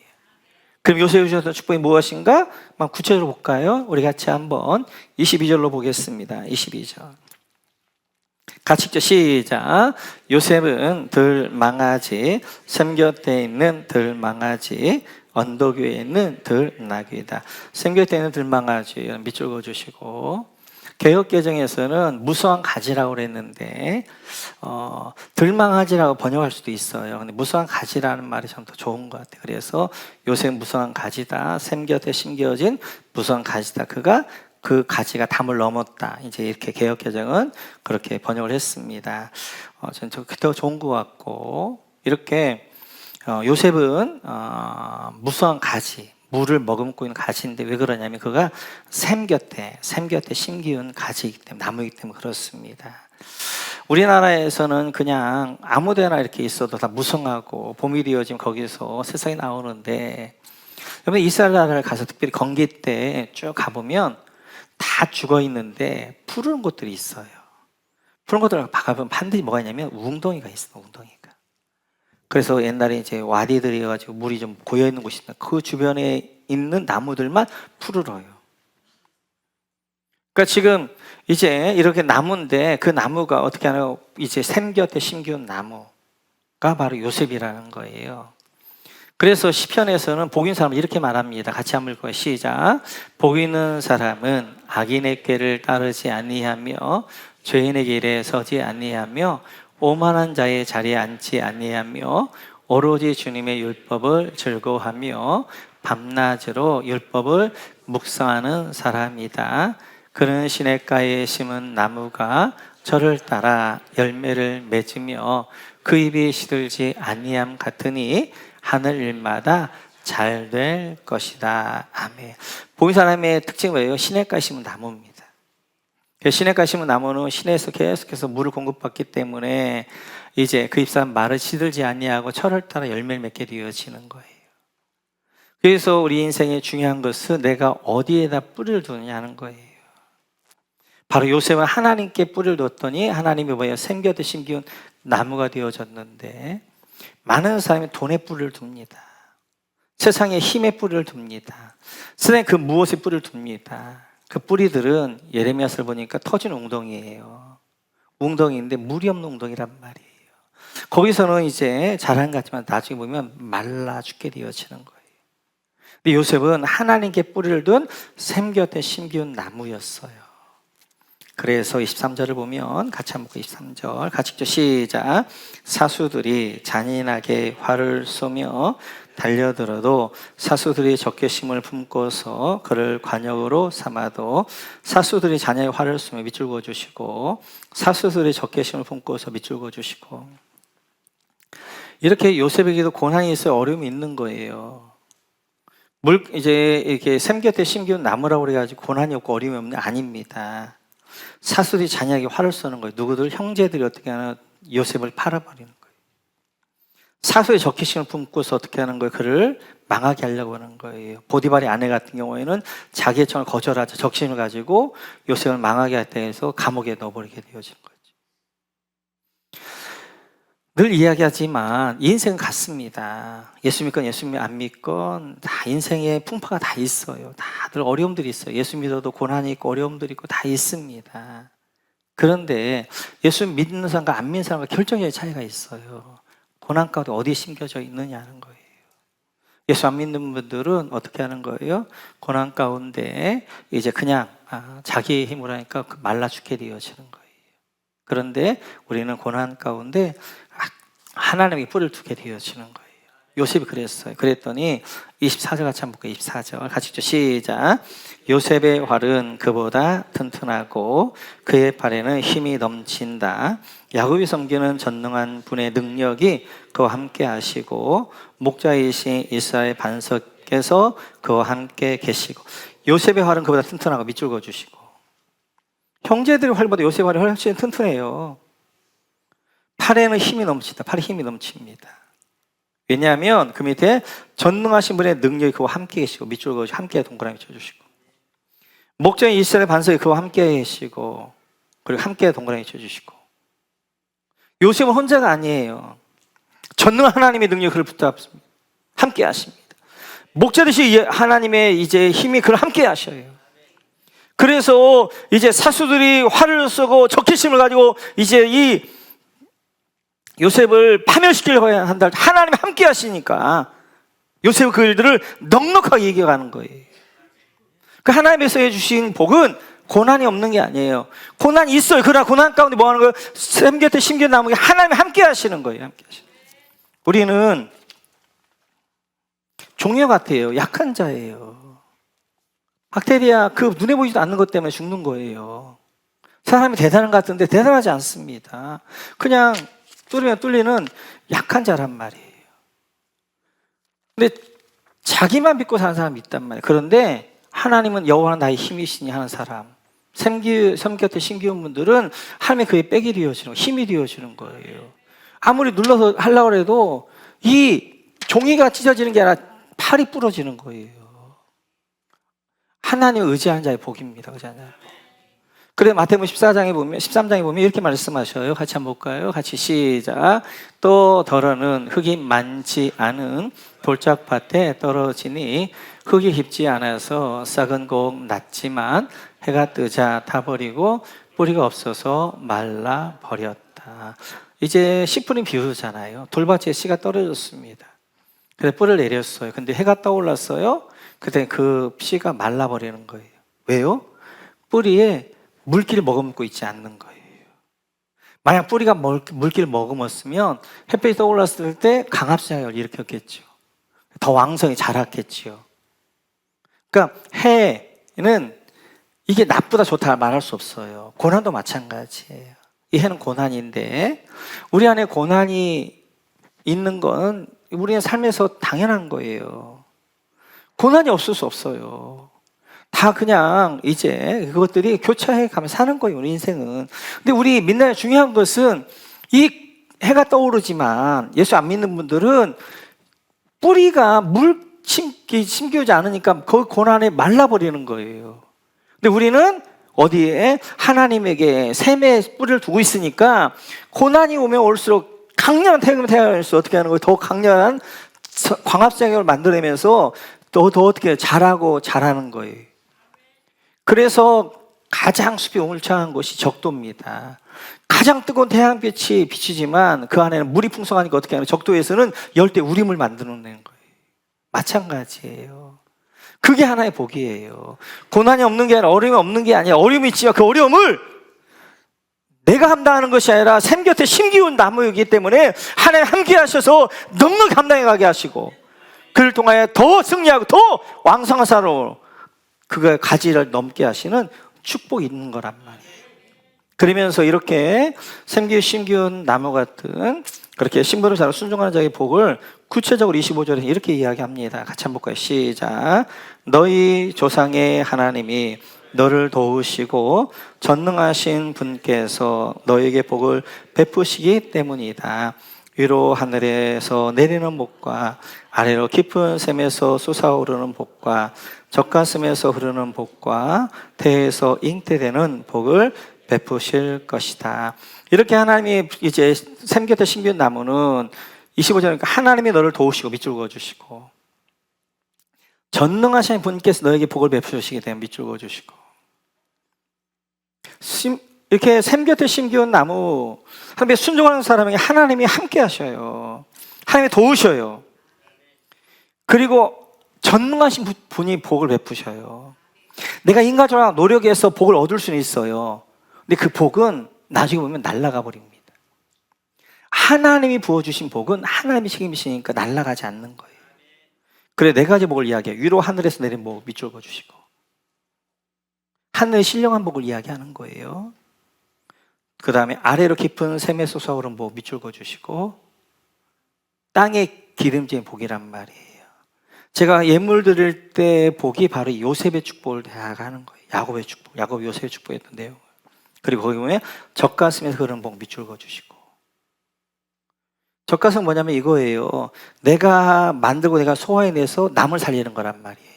그럼 요셉이 주셨던 축복이 무엇인가? 구체적으로 볼까요? 우리 같이 한번 22절로 보겠습니다. 22절. 같이 읽죠. 시작. 요셉은 들망아지, 샘 곁에 있는 들망아지, 언덕 위에 있는 들나귀다. 샘 곁에 있는 들망아지, 밑줄 그어주시고. 개역개정에서는 무성한 가지라고 그랬는데 들망아지라고 번역할 수도 있어요. 근데 무성한 가지라는 말이 참 더 좋은 것 같아요. 그래서 요셉 무성한 가지다. 샘 곁에 심겨진 무성한 가지다. 그가 그 가지가 담을 넘었다. 이제 이렇게 개역개정은 그렇게 번역을 했습니다. 저는 더 좋은 것 같고, 이렇게 요셉은 무성한 가지, 물을 머금고 있는 가지인데 왜 그러냐면 그가 샘 곁에 심기운 가지이기 때문에, 나무이기 때문에 그렇습니다. 우리나라에서는 그냥 아무데나 이렇게 있어도 다 무성하고 봄이 되어지면 거기서 새싹이 나오는데, 여러분 이스라엘 나라를 가서 특별히 건기 때 쭉 가보면 다 죽어 있는데 푸른 곳들이 있어요. 푸른 곳들을 가보면 반드시 뭐가 있냐면 웅덩이가 있어요. 웅덩이가. 그래서 옛날에 이제 와디들이 가지고 물이 좀 고여 있는 곳이 있다. 그 주변에 있는 나무들만 푸르러요. 그러니까 지금 이제 이렇게 나무인데 그 나무가 어떻게 하나요? 이제 샘 곁에 심기운 나무가 바로 요셉이라는 거예요. 그래서 시편에서는 복 있는 사람은 이렇게 말합니다. 같이 한번 읽어요. 시작. 복 있는 사람은 악인의 꾀를 따르지 아니하며 죄인의 길에 서지 아니하며 오만한 자의 자리에 앉지 아니하며 오로지 주님의 율법을 즐거워하며 밤낮으로 율법을 묵상하는 사람이다. 그는 시냇가에 심은 나무가 저를 따라 열매를 맺으며 그 입이 시들지 아니함 같으니 하늘 일마다 잘 될 것이다. 아멘. 본 사람의 특징이 뭐예요? 시냇가에 심은 나무입니다. 시냇가에 심은 나무는 시내에서 계속해서 물을 공급받기 때문에 이제 그 잎사람 말을 시들지 아니하고 철을 따라 열매를 맺게 되어지는 거예요. 그래서 우리 인생의 중요한 것은 내가 어디에다 뿌리를 두느냐는 거예요. 바로 요셉은 하나님께 뿌리를 뒀더니 하나님이 뭐예요? 샘 곁에 심기운 나무가 되어졌는데, 많은 사람이 돈에 뿌리를 둡니다. 세상에 힘에 뿌리를 둡니다. 세상에 그 무엇에 뿌리를 둡니다. 그 뿌리들은 예레미야서를 보니까 터진 웅덩이에요. 웅덩이인데 물이 없는 웅덩이란 말이에요. 거기서는 이제 자란 것 같지만 나중에 보면 말라 죽게 되어지는 거예요. 근데 요셉은 하나님께 뿌리를 둔 샘 곁에 심기운 나무였어요. 그래서 23절을 보면 같이 한번 23절 같이 읽죠. 시작. 사수들이 잔인하게 활을 쏘며 달려들어도 사수들이 적개심을 품고서 그를 관역으로 삼아도, 사수들이 잔인하게 활을 쏘며 밑줄 그어주시고, 사수들이 적개심을 품고서 밑줄 그어주시고, 이렇게 요셉에게도 고난이 있어요. 어려움이 있는 거예요. 이제 이렇게 샘 곁에 심기운 나무라고 그래가지고 고난이 없고 어려움이 없는 아닙니다. 사수들이 잔인하게 활을 쏘는 거예요. 누구들? 형제들이 어떻게 하나 요셉을 팔아버리는 거예요. 사수의 적개심을 품고서 어떻게 하는 거예요? 그를 망하게 하려고 하는 거예요. 보디발의 아내 같은 경우에는 자기의 청을 거절하자 적심을 가지고 요셉을 망하게 하다 해서 감옥에 넣어버리게 되어진 거죠. 늘 이야기하지만 인생은 같습니다. 예수 믿건 예수 안 믿건 다 인생에 풍파가 다 있어요. 다들 어려움들이 있어요. 예수 믿어도 고난이 있고 어려움들이 있고 다 있습니다. 그런데 예수 믿는 사람과 안 믿는 사람과 결정적인 차이가 있어요. 고난 가운데 어디에 심겨져 있느냐는 거예요. 예수 안 믿는 분들은 어떻게 하는 거예요? 고난 가운데 이제 그냥 자기의 힘으로 하니까 말라 죽게 되어지는 거예요. 그런데 우리는 고난 가운데 하나님의 뿌리를 두게 되어지는 거예요. 요셉이 그랬어요. 그랬더니 24절 같이 한번 볼까요? 24절 같이 읽죠. 시작. 요셉의 활은 그보다 튼튼하고 그의 팔에는 힘이 넘친다. 야곱이 섬기는 전능한 분의 능력이 그와 함께 하시고 목자이신 이스라엘 반석께서 그와 함께 계시고. 요셉의 활은 그보다 튼튼하고 밑줄 그어주시고, 형제들의 활보다 요셉의 활이 훨씬 튼튼해요. 팔에는 힘이 넘친다. 팔에 힘이 넘칩니다. 왜냐하면 그 밑에 전능하신 분의 능력이 그와 함께 계시고, 밑줄 그어서 함께 동그라미 쳐주시고, 목자인 이스라엘 반석이 그와 함께 계시고, 그리고 함께 동그라미 쳐주시고. 요셉은 혼자가 아니에요. 전능한 하나님의 능력이 그를 붙잡습니다. 함께 하십니다. 목자듯이 하나님의 이제 힘이 그를 함께 하셔요. 그래서 이제 사수들이 활을 쏘고 적개심을 가지고 이제 이 요셉을 파멸시키려고 한다. 하나님이 함께 하시니까 요셉은 그 일들을 넉넉하게 이겨가는 거예요. 그 하나님께서 해주신 복은 고난이 없는 게 아니에요. 고난이 있어요. 그러나 고난 가운데 뭐 하는 거예요? 샘 곁에 심겨 나무에 하나님이 함께 하시는 거예요. 함께 하시는 거예요. 우리는 종려 같아요. 약한 자예요. 박테리아 그 눈에 보이지도 않는 것 때문에 죽는 거예요. 사람이 대단한 것 같은데 대단하지 않습니다. 그냥 뚫리면 뚫리는 약한 자란 말이에요. 근데 자기만 믿고 사는 사람이 있단 말이에요. 그런데 하나님은 여호와는 나의 힘이시니 하는 사람, 섬 곁에 심기운 분들은 하나님의 그의 백이 되어주는 거예요. 힘이 되어주는 거예요. 아무리 눌러서 하려고 해도 이 종이가 찢어지는 게 아니라 팔이 부러지는 거예요. 하나님을 의지하는 자의 복입니다. 의지하는 자의 복. 그래서 마태복음 13장에 보면 이렇게 말씀하셔요. 같이 한번 볼까요? 같이 시작. 또 더러는 흙이 많지 않은 돌짝밭에 떨어지니 흙이 깊지 않아서 싹은 꼭 났지만 해가 뜨자 타버리고 뿌리가 없어서 말라 버렸다. 이제 씨 뿌린 비유잖아요. 돌밭에 씨가 떨어졌습니다. 그래서 뿌리를 내렸어요. 근데 해가 떠올랐어요. 그때 그 씨가 말라버리는 거예요. 왜요? 뿌리에 물기를 머금고 있지 않는 거예요. 만약 뿌리가 물기를 머금었으면 햇빛이 떠올랐을 때 강압작용을 일으켰겠죠. 더 왕성히 자랐겠죠. 그러니까 해는 이게 나쁘다 좋다 말할 수 없어요. 고난도 마찬가지예요. 이 해는 고난인데 우리 안에 고난이 있는 건 우리의 삶에서 당연한 거예요. 고난이 없을 수 없어요. 다 그냥 이제 그것들이 교차해 가면 사는 거예요, 우리 인생은. 근데 우리 믿는 중요한 것은 이 해가 떠오르지만 예수 안 믿는 분들은 뿌리가 물 심기우지 않으니까 그 고난에 말라버리는 거예요. 근데 우리는 어디에? 하나님에게 샘에 뿌리를 두고 있으니까 고난이 오면 올수록 강렬한 태양에서 어떻게 하는 거예요? 더 강렬한 광합작용을 만들어내면서 더 어떻게 자라고 자라는 거예요. 그래서 가장 숲이 우물창한 곳이 적도입니다. 가장 뜨거운 태양빛이 비치지만 그 안에는 물이 풍성하니까 어떻게 하는 거예요? 적도에서는 열대 우림을 만들어내는 거예요. 마찬가지예요. 그게 하나의 복이에요. 고난이 없는 게 아니라 어려움이 없는 게 아니라 어려움이 있지만 그 어려움을 내가 감당하는 것이 아니라 샘 곁에 심기운 나무이기 때문에 하나님 함께 하셔서 넉넉히 감당해 가게 하시고 그를 통하여 더 승리하고 더 왕성한 사람으로 그가 가지를 넘게 하시는 축복이 있는 거란 말이에요. 그러면서 이렇게 심기운 나무 같은 그렇게 신부를 잘 순종하는 자의 복을 구체적으로 25절에 이렇게 이야기합니다. 같이 한번 볼까요? 시작. 너희 조상의 하나님이 너를 도우시고 전능하신 분께서 너에게 복을 베푸시기 때문이다. 위로 하늘에서 내리는 복과 아래로 깊은 샘에서 솟아오르는 복과 젖가슴에서 흐르는 복과 태에서 잉태되는 복을 베푸실 것이다. 이렇게 하나님이 이제 샘 곁에 심기운 나무는 25절이니까 하나님이 너를 도우시고 밑줄 그어주시고 전능하신 분께서 너에게 복을 베푸시게 되면 밑줄 그어주시고 이렇게 샘 곁에 심기운 나무 하나님께 순종하는 사람에게 하나님이 함께 하셔요. 하나님이 도우셔요. 그리고 전능하신 분이 복을 베푸셔요. 내가 인간적으로 노력해서 복을 얻을 수는 있어요. 근데 그 복은 나중에 보면 날아가 버립니다. 하나님이 부어주신 복은 하나님이 책임지시니까 날아가지 않는 거예요. 그래 네 가지 복을 이야기해요. 위로 하늘에서 내린 복 밑줄 그어주시고 하늘의 신령한 복을 이야기하는 거예요. 그 다음에 아래로 깊은 샘에 솟아오른 복 밑줄 그어주시고 땅에 기름진 복이란 말이에요. 제가 예물 드릴 때 복이 바로 요셉의 축복을 대하는 거예요. 야곱의 축복, 야곱 요셉의 축복이었던 내용. 그리고 거기 보면 젖가슴에서 흐르는 복 밑줄 그어주시고 젖가슴은 뭐냐면 이거예요. 내가 만들고 내가 소화해내서 남을 살리는 거란 말이에요.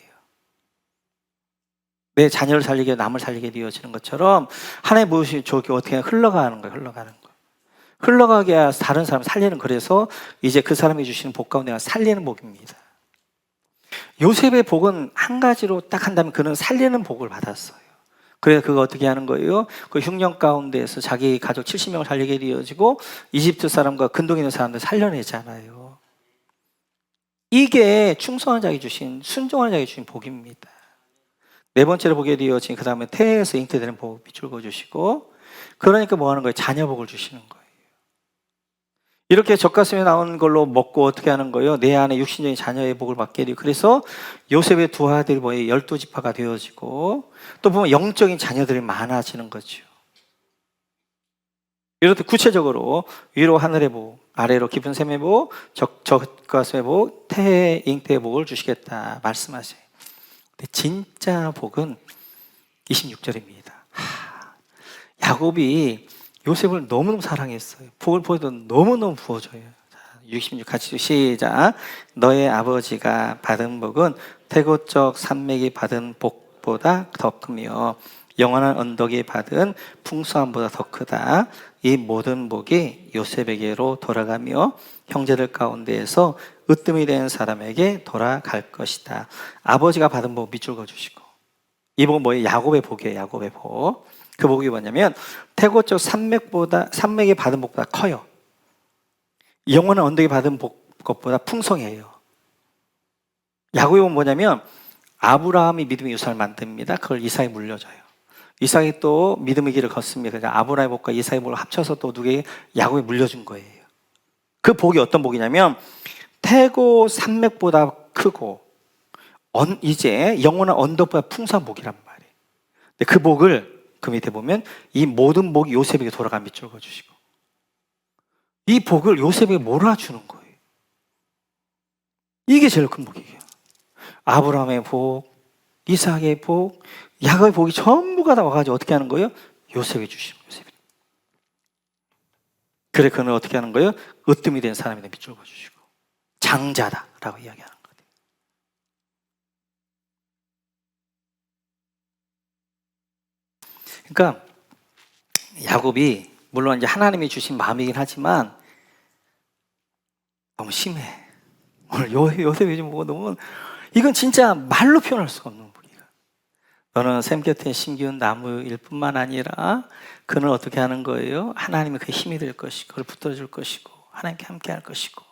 내 자녀를 살리게 남을 살리게 되어지는 것처럼 하나의 무엇이 저기 어떻게 흘러가는 거예요. 흘러가게 해서 다른 사람 살리는 그래서 이제 그 사람이 주시는 복 가운데 살리는 복입니다. 요셉의 복은 한 가지로 딱 한다면 그는 살리는 복을 받았어요. 그래서 그거 어떻게 하는 거예요? 그 흉년 가운데에서 자기 가족 70명을 살리게 되어지고 이집트 사람과 근동 있는 사람들 살려내잖아요. 이게 충성한 자에게 주신, 순종한 자에게 주신 복입니다. 네 번째로 보게 되어진 그 다음에 태에서 잉태되는 복 비추어 주시고, 그러니까 뭐 하는 거예요? 자녀 복을 주시는 거예요. 이렇게 젖가슴에 나온 걸로 먹고 어떻게 하는 거예요? 내 안에 육신적인 자녀의 복을 받게 되고, 그래서 요셉의 두 아들이 12지파가 되어지고, 또 보면 영적인 자녀들이 많아지는 거죠. 이렇게 구체적으로 위로 하늘의 복, 아래로 깊은 샘의 복, 젖가슴의 복, 태의 잉태의 복을 주시겠다 말씀하세요. 근데 진짜 복은 26절입니다. 야곱이 요셉을 너무너무 사랑했어요. 복을 보여도 너무너무 부어줘요. 66 같이 시작. 너의 아버지가 받은 복은 태고적 산맥이 받은 복보다 더 크며 영원한 언덕이 받은 풍성함보다 더 크다. 이 모든 복이 요셉에게로 돌아가며 형제들 가운데에서 으뜸이 된 사람에게 돌아갈 것이다. 아버지가 받은 복 밑줄 그어주시고, 이 복은 뭐예요? 야곱의 복이에요. 야곱의 복. 그 복이 뭐냐면 태고적 산맥이 받은 복보다 커요. 영원한 언덕이 받은 것보다 풍성해요. 야곱의 복은 뭐냐면 아브라함이 믿음의 유산을 만듭니다. 그걸 이삭에 물려줘요. 이삭이 또 믿음의 길을 걷습니다. 그러니까 아브라함의 복과 이삭의 복을 합쳐서 또 누구에게? 야곱에 물려준 거예요. 그 복이 어떤 복이냐면 태고 산맥보다 크고 이제 영원한 언덕보다 풍성한 복이란 말이에요. 근데 그 복을 그 밑에 보면 이 모든 복이 요셉에게 돌아가 밑줄 그어주시고, 이 복을 요셉에게 몰아주는 거예요. 이게 제일 큰 복이에요. 아브라함의 복, 이삭의 복, 야곱의 복이 전부가 다 와가지고 어떻게 하는 거예요? 요셉에 주시는 거예요. 그래, 그는 어떻게 하는 거예요? 으뜸이 된 사람이 밑줄 그어주시고 장자다라고 이야기하는 거예요. 그러니까 야곱이 물론 이제 하나님이 주신 마음이긴 하지만 너무 심해. 오늘 요셉이 좀 보고 너무, 이건 진짜 말로 표현할 수가 없는 분이야. 너는 샘 곁에 심기운 나무일 뿐만 아니라 그는 어떻게 하는 거예요? 하나님이 그 힘이 될 것이고 그걸 붙들어줄 것이고 하나님께 함께 할 것이고,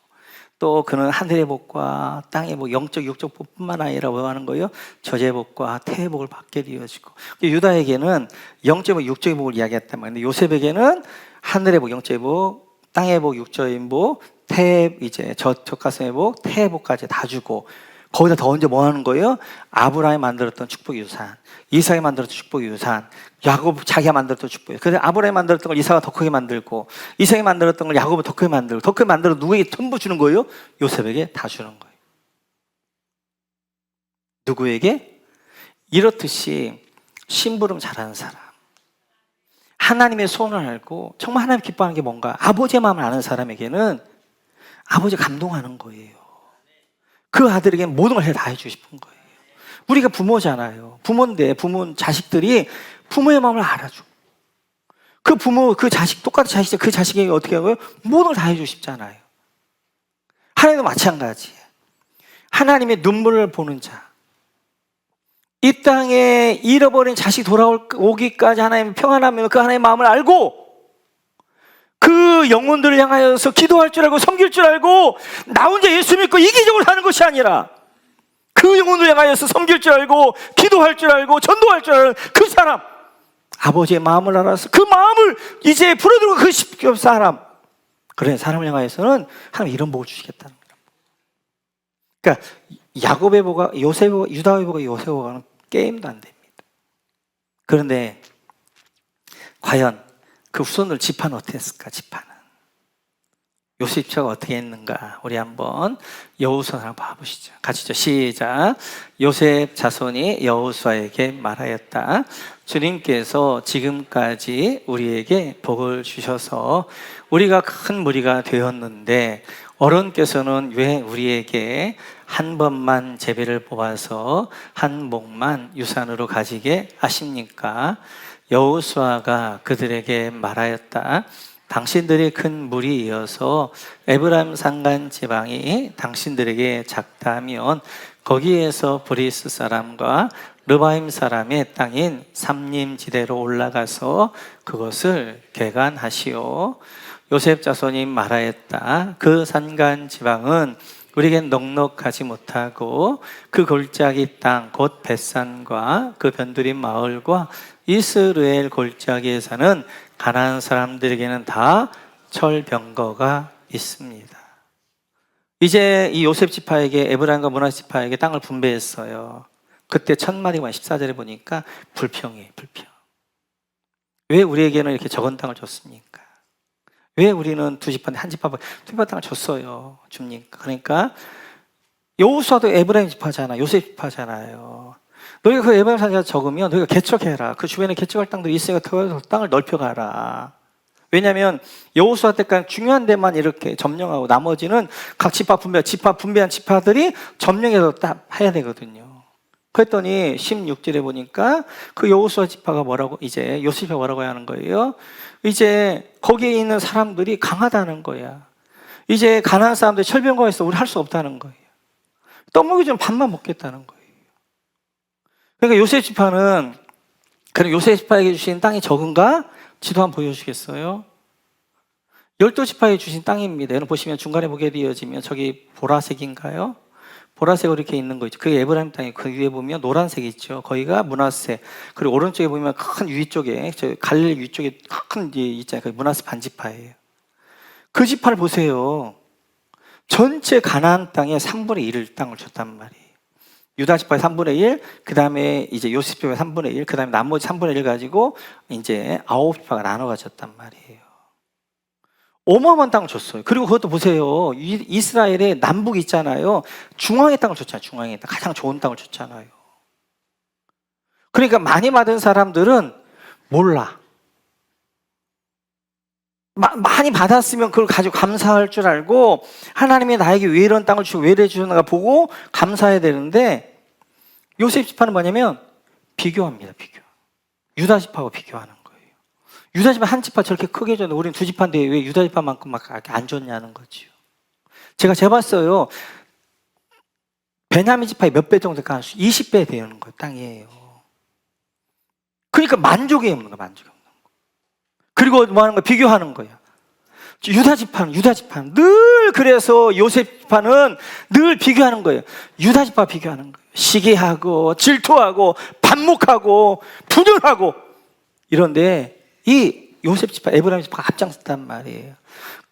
또 그는 하늘의 복과 땅의 복, 영적 육적 복뿐만 아니라 뭐 하는 거예요? 저주의 복과 태의 복을 받게 되어지고, 유다에게는 영적 복, 육적의 복을 이야기했단 말인데 요셉에게는 하늘의 복, 영적의 복, 땅의 복, 육적의 복, 태, 이제 젖가슴의 복, 태의 복까지 다 주고, 거기다 더 얹어 뭐 하는 거예요? 아브라함이 만들었던 축복의 유산, 이삭이 만들었던 축복의 유산, 야곱 자기가 만들었던 축복이에요. 그래서 아브라함이 만들었던 걸 이삭가 더 크게 만들고, 이삭이 만들었던 걸 야곱은 더 크게 만들고, 더 크게 만들어 누구에게 전부 주는 거예요? 요셉에게 다 주는 거예요. 누구에게? 이렇듯이 심부름 잘하는 사람, 하나님의 소원을 알고 정말 하나님 기뻐하는 게 뭔가 아버지의 마음을 아는 사람에게는 아버지가 감동하는 거예요. 그 아들에게 모든 걸 다 해주고 싶은 거예요. 우리가 부모잖아요. 부모인데 자식들이 부모의 마음을 알아줘. 그 부모, 그 자식, 똑같은 자식이 그 자식에게 어떻게 하고요? 모든 걸 다 해주고 싶잖아요. 하나님도 마찬가지예요. 하나님의 눈물을 보는 자, 이 땅에 잃어버린 자식 돌아오기까지 하나님의 평안하면 그 하나님의 마음을 알고 그 영혼들을 향하여서 기도할 줄 알고 섬길 줄 알고 나 혼자 예수 믿고 이기적으로 사는 것이 아니라 그 영혼들을 향하여서 섬길 줄 알고 기도할 줄 알고 전도할 줄 아는 그 사람, 아버지의 마음을 알아서 그 마음을 이제 풀어들고 그 사람, 그래 사람을 향하여서는 하나님 이런 복을 주시겠다는 거예요. 그러니까 야곱의 복과 요셉의 복과 유다의 복과 요셉의 복과는 게임도 안 됩니다. 그런데 과연 그 후손들 지파는 어떻게 했을까? 지파는 요셉 지파가 어떻게 했는가? 우리 한번 여호수아를 한번 봐보시죠. 같이죠. 시작. 요셉 자손이 여호수아에게 말하였다. 주님께서 지금까지 우리에게 복을 주셔서 우리가 큰 무리가 되었는데 어른께서는 왜 우리에게 한 번만 제비를 뽑아서 한 목만 유산으로 가지게 하십니까? 여호수아가 그들에게 말하였다. 당신들이 큰 무리이어서 에브라임 산간 지방이 당신들에게 작다면 거기에서 브리스 사람과 르바임 사람의 땅인 삼림지대로 올라가서 그것을 개간하시오. 요셉 자손이 말하였다. 그 산간 지방은 우리에겐 넉넉하지 못하고 그 골짜기 땅 곧 벳산과 그 변두리 마을과 이스라엘 골짜기에 사는 가나안 사람들에게는 다 철병거가 있습니다. 이제 이 요셉 지파에게 에브라임과 므낫세 지파에게 땅을 분배했어요. 그때 1000마리만 14절에 보니까 불평이에요. 불평. 왜 우리에게는 이렇게 적은 땅을 줬습니까? 왜 우리는 두 지파인데 한 지파 땅을 줬어요? 줍니까? 그러니까 여호수아도 에브라임 지파잖아, 요셉 지파잖아요. 너희가 그 에브라임 산지가 적으면 너희가 개척해라. 그 주변에 개척할 땅도 있으니까 그 땅을 넓혀가라. 왜냐하면 여호수아 때까지 중요한 데만 이렇게 점령하고 나머지는 각 지파 분배한 지파들이 점령해서 딱 해야 되거든요. 그랬더니 16절에 보니까 그 여호수아 지파가 뭐라고, 이제 요셉이 뭐라고 하는 거예요? 이제 거기에 있는 사람들이 강하다는 거야. 이제 가나안 사람들이 철병거가 있어 우리 할 수 없다는 거예요. 떡먹이 좀 밥만 먹겠다는 거예요. 그러니까 요셉 지파는, 그럼 요셉 지파에게 주신 땅이 적은가? 지도 한번 보여주시겠어요? 12지파에 주신 땅입니다. 여러분 보시면 중간에 보게 되어지면 저기 보라색인가요? 보라색으로 이렇게 있는 거 있죠. 그게 에브라임 땅이고 그 위에 보면 노란색 있죠. 거기가 므낫세. 그리고 오른쪽에 보면 큰 위쪽에, 저 갈릴리 위쪽에 큰 있잖아요. 그 므낫세 반지파예요. 그 지파를 보세요. 전체 가나안 땅의 3분의 1을 땅을 줬단 말이에요. 유다 지파의 3분의 1, 그 다음에 이제 요셉 지파의 3분의 1, 그 다음에 나머지 3분의 1 가지고 이제 9지파가 나눠 가졌단 말이에요. 어마어마한 땅을 줬어요. 그리고 그것도 보세요. 이스라엘의 남북 있잖아요. 중앙의 땅을 줬잖아요. 중앙의 땅. 가장 좋은 땅을 줬잖아요. 그러니까 많이 받은 사람들은 몰라. 많이 받았으면 그걸 가지고 감사할 줄 알고 하나님이 나에게 왜 이런 땅을 주고 왜 이래 주셨는가 보고 감사해야 되는데, 요셉 지파는 뭐냐면 비교합니다. 비교. 유다 지파하고 비교하는 거예요. 유다 지파 한 지파 저렇게 크게 줬는데 우리는 두 지파인데 왜 유다 지파만큼 막 안 줬냐는 거죠. 제가 재봤어요. 베냐민 지파의 몇 배 정도 될까? 20배 되는 거예요. 땅이에요. 그러니까 만족이 없는 거예요. 만족이 없는 거. 그리고 뭐 하는 거야? 비교하는 거야. 유다 지파는 늘, 그래서 요셉 지파는 늘 비교하는 거예요. 유다 지파 비교하는 거예요. 시기하고 질투하고 반목하고 분열하고 이런데 이 요셉 지파, 에브라임 지파가 앞장섰단 말이에요.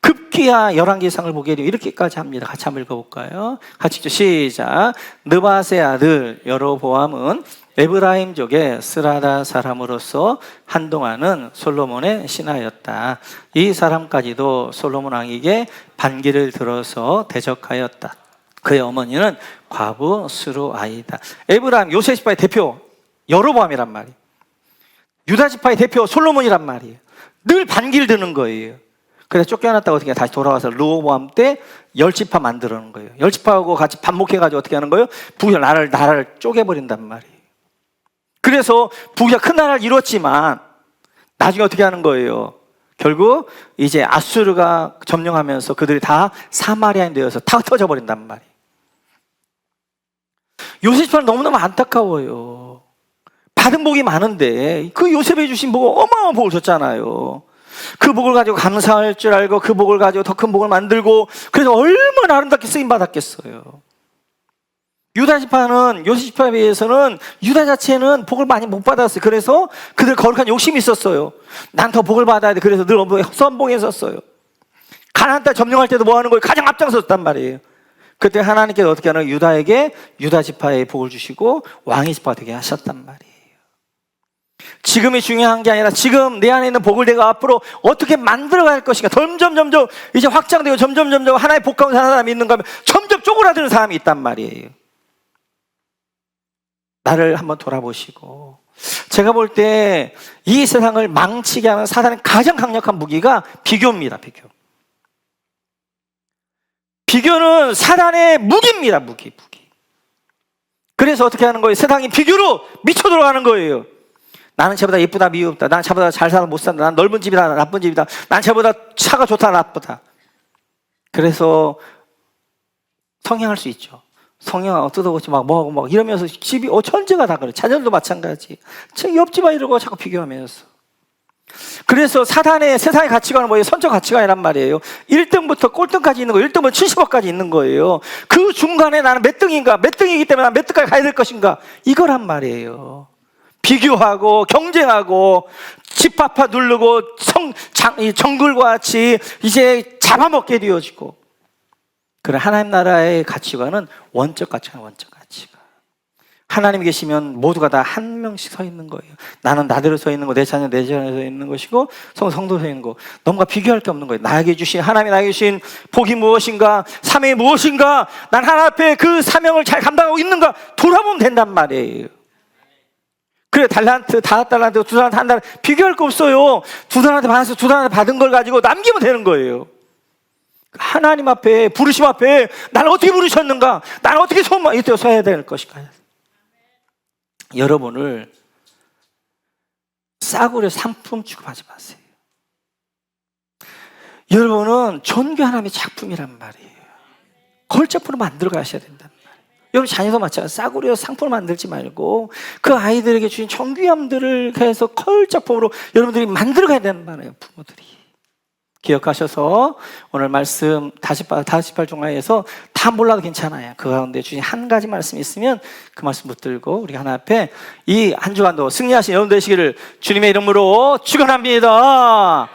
급기야 열왕기상을 보게 되면 이렇게까지 합니다. 같이 한번 읽어볼까요? 같이 읽죠. 시작. 느밧의 아들 여로보암은 에브라임족의 스라다 사람으로서 한동안은 솔로몬의 신하였다. 이 사람까지도 솔로몬 왕에게 반기를 들어서 대적하였다. 그의 어머니는 과부 수루아이다. 에브라임 요셉 지파의 대표 여로보암이란 말이에요. 유다 지파의 대표 솔로몬이란 말이에요. 늘 반기를 드는 거예요. 그래서 쫓겨났다가 어떻게 다시 돌아와서 르호보암 때 10지파 만들어 놓은 거예요. 10지파하고 같이 반목해가지고 어떻게 하는 거예요? 북이스라엘 나라를 쪼개버린단 말이에요. 그래서 북이스라엘 큰 나라를 이뤘지만 나중에 어떻게 하는 거예요? 결국 이제 아수르가 점령하면서 그들이 다 사마리아인 되어서 다 흩어져 버린단 말이에요. 요셉 지파는 너무너무 안타까워요. 받은 복이 많은데 그 요셉이 주신 복을 어마어마한 복을 줬잖아요. 그 복을 가지고 감사할 줄 알고 그 복을 가지고 더 큰 복을 만들고, 그래서 얼마나 아름답게 쓰임 받았겠어요. 유다 지파는 요셉 지파에 비해서는 유다 자체는 복을 많이 못 받았어요. 그래서 그들 거룩한 욕심이 있었어요. 난 더 복을 받아야 돼. 그래서 늘 선봉했었어요. 가나안 땅 점령할 때도 뭐 하는 거예요? 가장 앞장섰단 말이에요. 그때 하나님께서 어떻게 하는 거예요? 유다에게 유다 지파의 복을 주시고 왕의 지파가 되게 하셨단 말이에요. 지금이 중요한 게 아니라 지금 내 안에 있는 복을 내가 앞으로 어떻게 만들어갈 것인가. 점점 이제 확장되고 점점 하나의 복 가운데 사는 사람이 있는가 하면 점점 쪼그라드는 사람이 있단 말이에요. 나를 한번 돌아보시고, 제가 볼 때 이 세상을 망치게 하는 사단의 가장 강력한 무기가 비교입니다. 비교는 사단의 무기입니다. 무기. 그래서 어떻게 하는 거예요? 세상이 비교로 미쳐 들어가는 거예요. 나는 쟤보다 예쁘다, 미흡다. 나는 쟤보다 잘 살아, 못 산다. 난 넓은 집이다, 나쁜 집이다. 난 쟤보다 차가 좋다, 나쁘다. 그래서 성행할 수 있죠. 성형하고 뜯어고치 막 뭐하고 막 이러면서 집이 천재가 다 그래. 자녀들도 마찬가지. 옆집 아이들과 자꾸 비교하면서. 그래서 사단의 세상의 가치관은 뭐예요? 선적 가치관이란 말이에요. 1등부터 꼴등까지 있는 거예요. 1등부터 70억까지 있는 거예요. 그 중간에 나는 몇 등인가? 몇 등이기 때문에 나는 몇 등까지 가야 될 것인가? 이거란 말이에요. 비교하고 경쟁하고 집합화 누르고 정글과 같이 이제 잡아먹게 되어지고. 그런 하나님 나라의 가치관은 원적 가치관, 원적 가치관. 하나님 계시면 모두가 다 한 명씩 서 있는 거예요. 나는 나대로 서 있는 거, 내 자녀 내 자녀 서 있는 것이고, 성도 서 있는 거. 너무가 비교할 게 없는 거예요. 나에게 주신 하나님이 나에게 주신 복이 무엇인가, 사명이 무엇인가, 난 하나님 앞에 그 사명을 잘 감당하고 있는가 돌아보면 된단 말이에요. 그래, 달란트, 5달란트, 2달란트, 1달란트 비교할 거 없어요. 2달란트 받아서 2달란트 받은 걸 가지고 남기면 되는 거예요. 하나님 앞에, 부르심 앞에 나를 어떻게 부르셨는가, 나를 어떻게 이때 서야 될 것인가. 여러분을 싸구려 상품 취급하지 마세요. 여러분은 존귀 하나님의 작품이란 말이에요. 걸작품으로 만들어 가셔야 된단 말이에요. 여러분 자녀도 마찬가지로 싸구려 상품을 만들지 말고 그 아이들에게 주신 존귀함들을 해서 걸작품으로 여러분들이 만들어 가야 된단 말이에요. 부모들이 기억하셔서 오늘 말씀 48 종아에서 다 몰라도 괜찮아요. 그 가운데 주신 한 가지 말씀이 있으면 그 말씀 붙들고 우리 하나님 앞에 이 한 주간도 승리하신 여러분 되시기를 주님의 이름으로 축원합니다.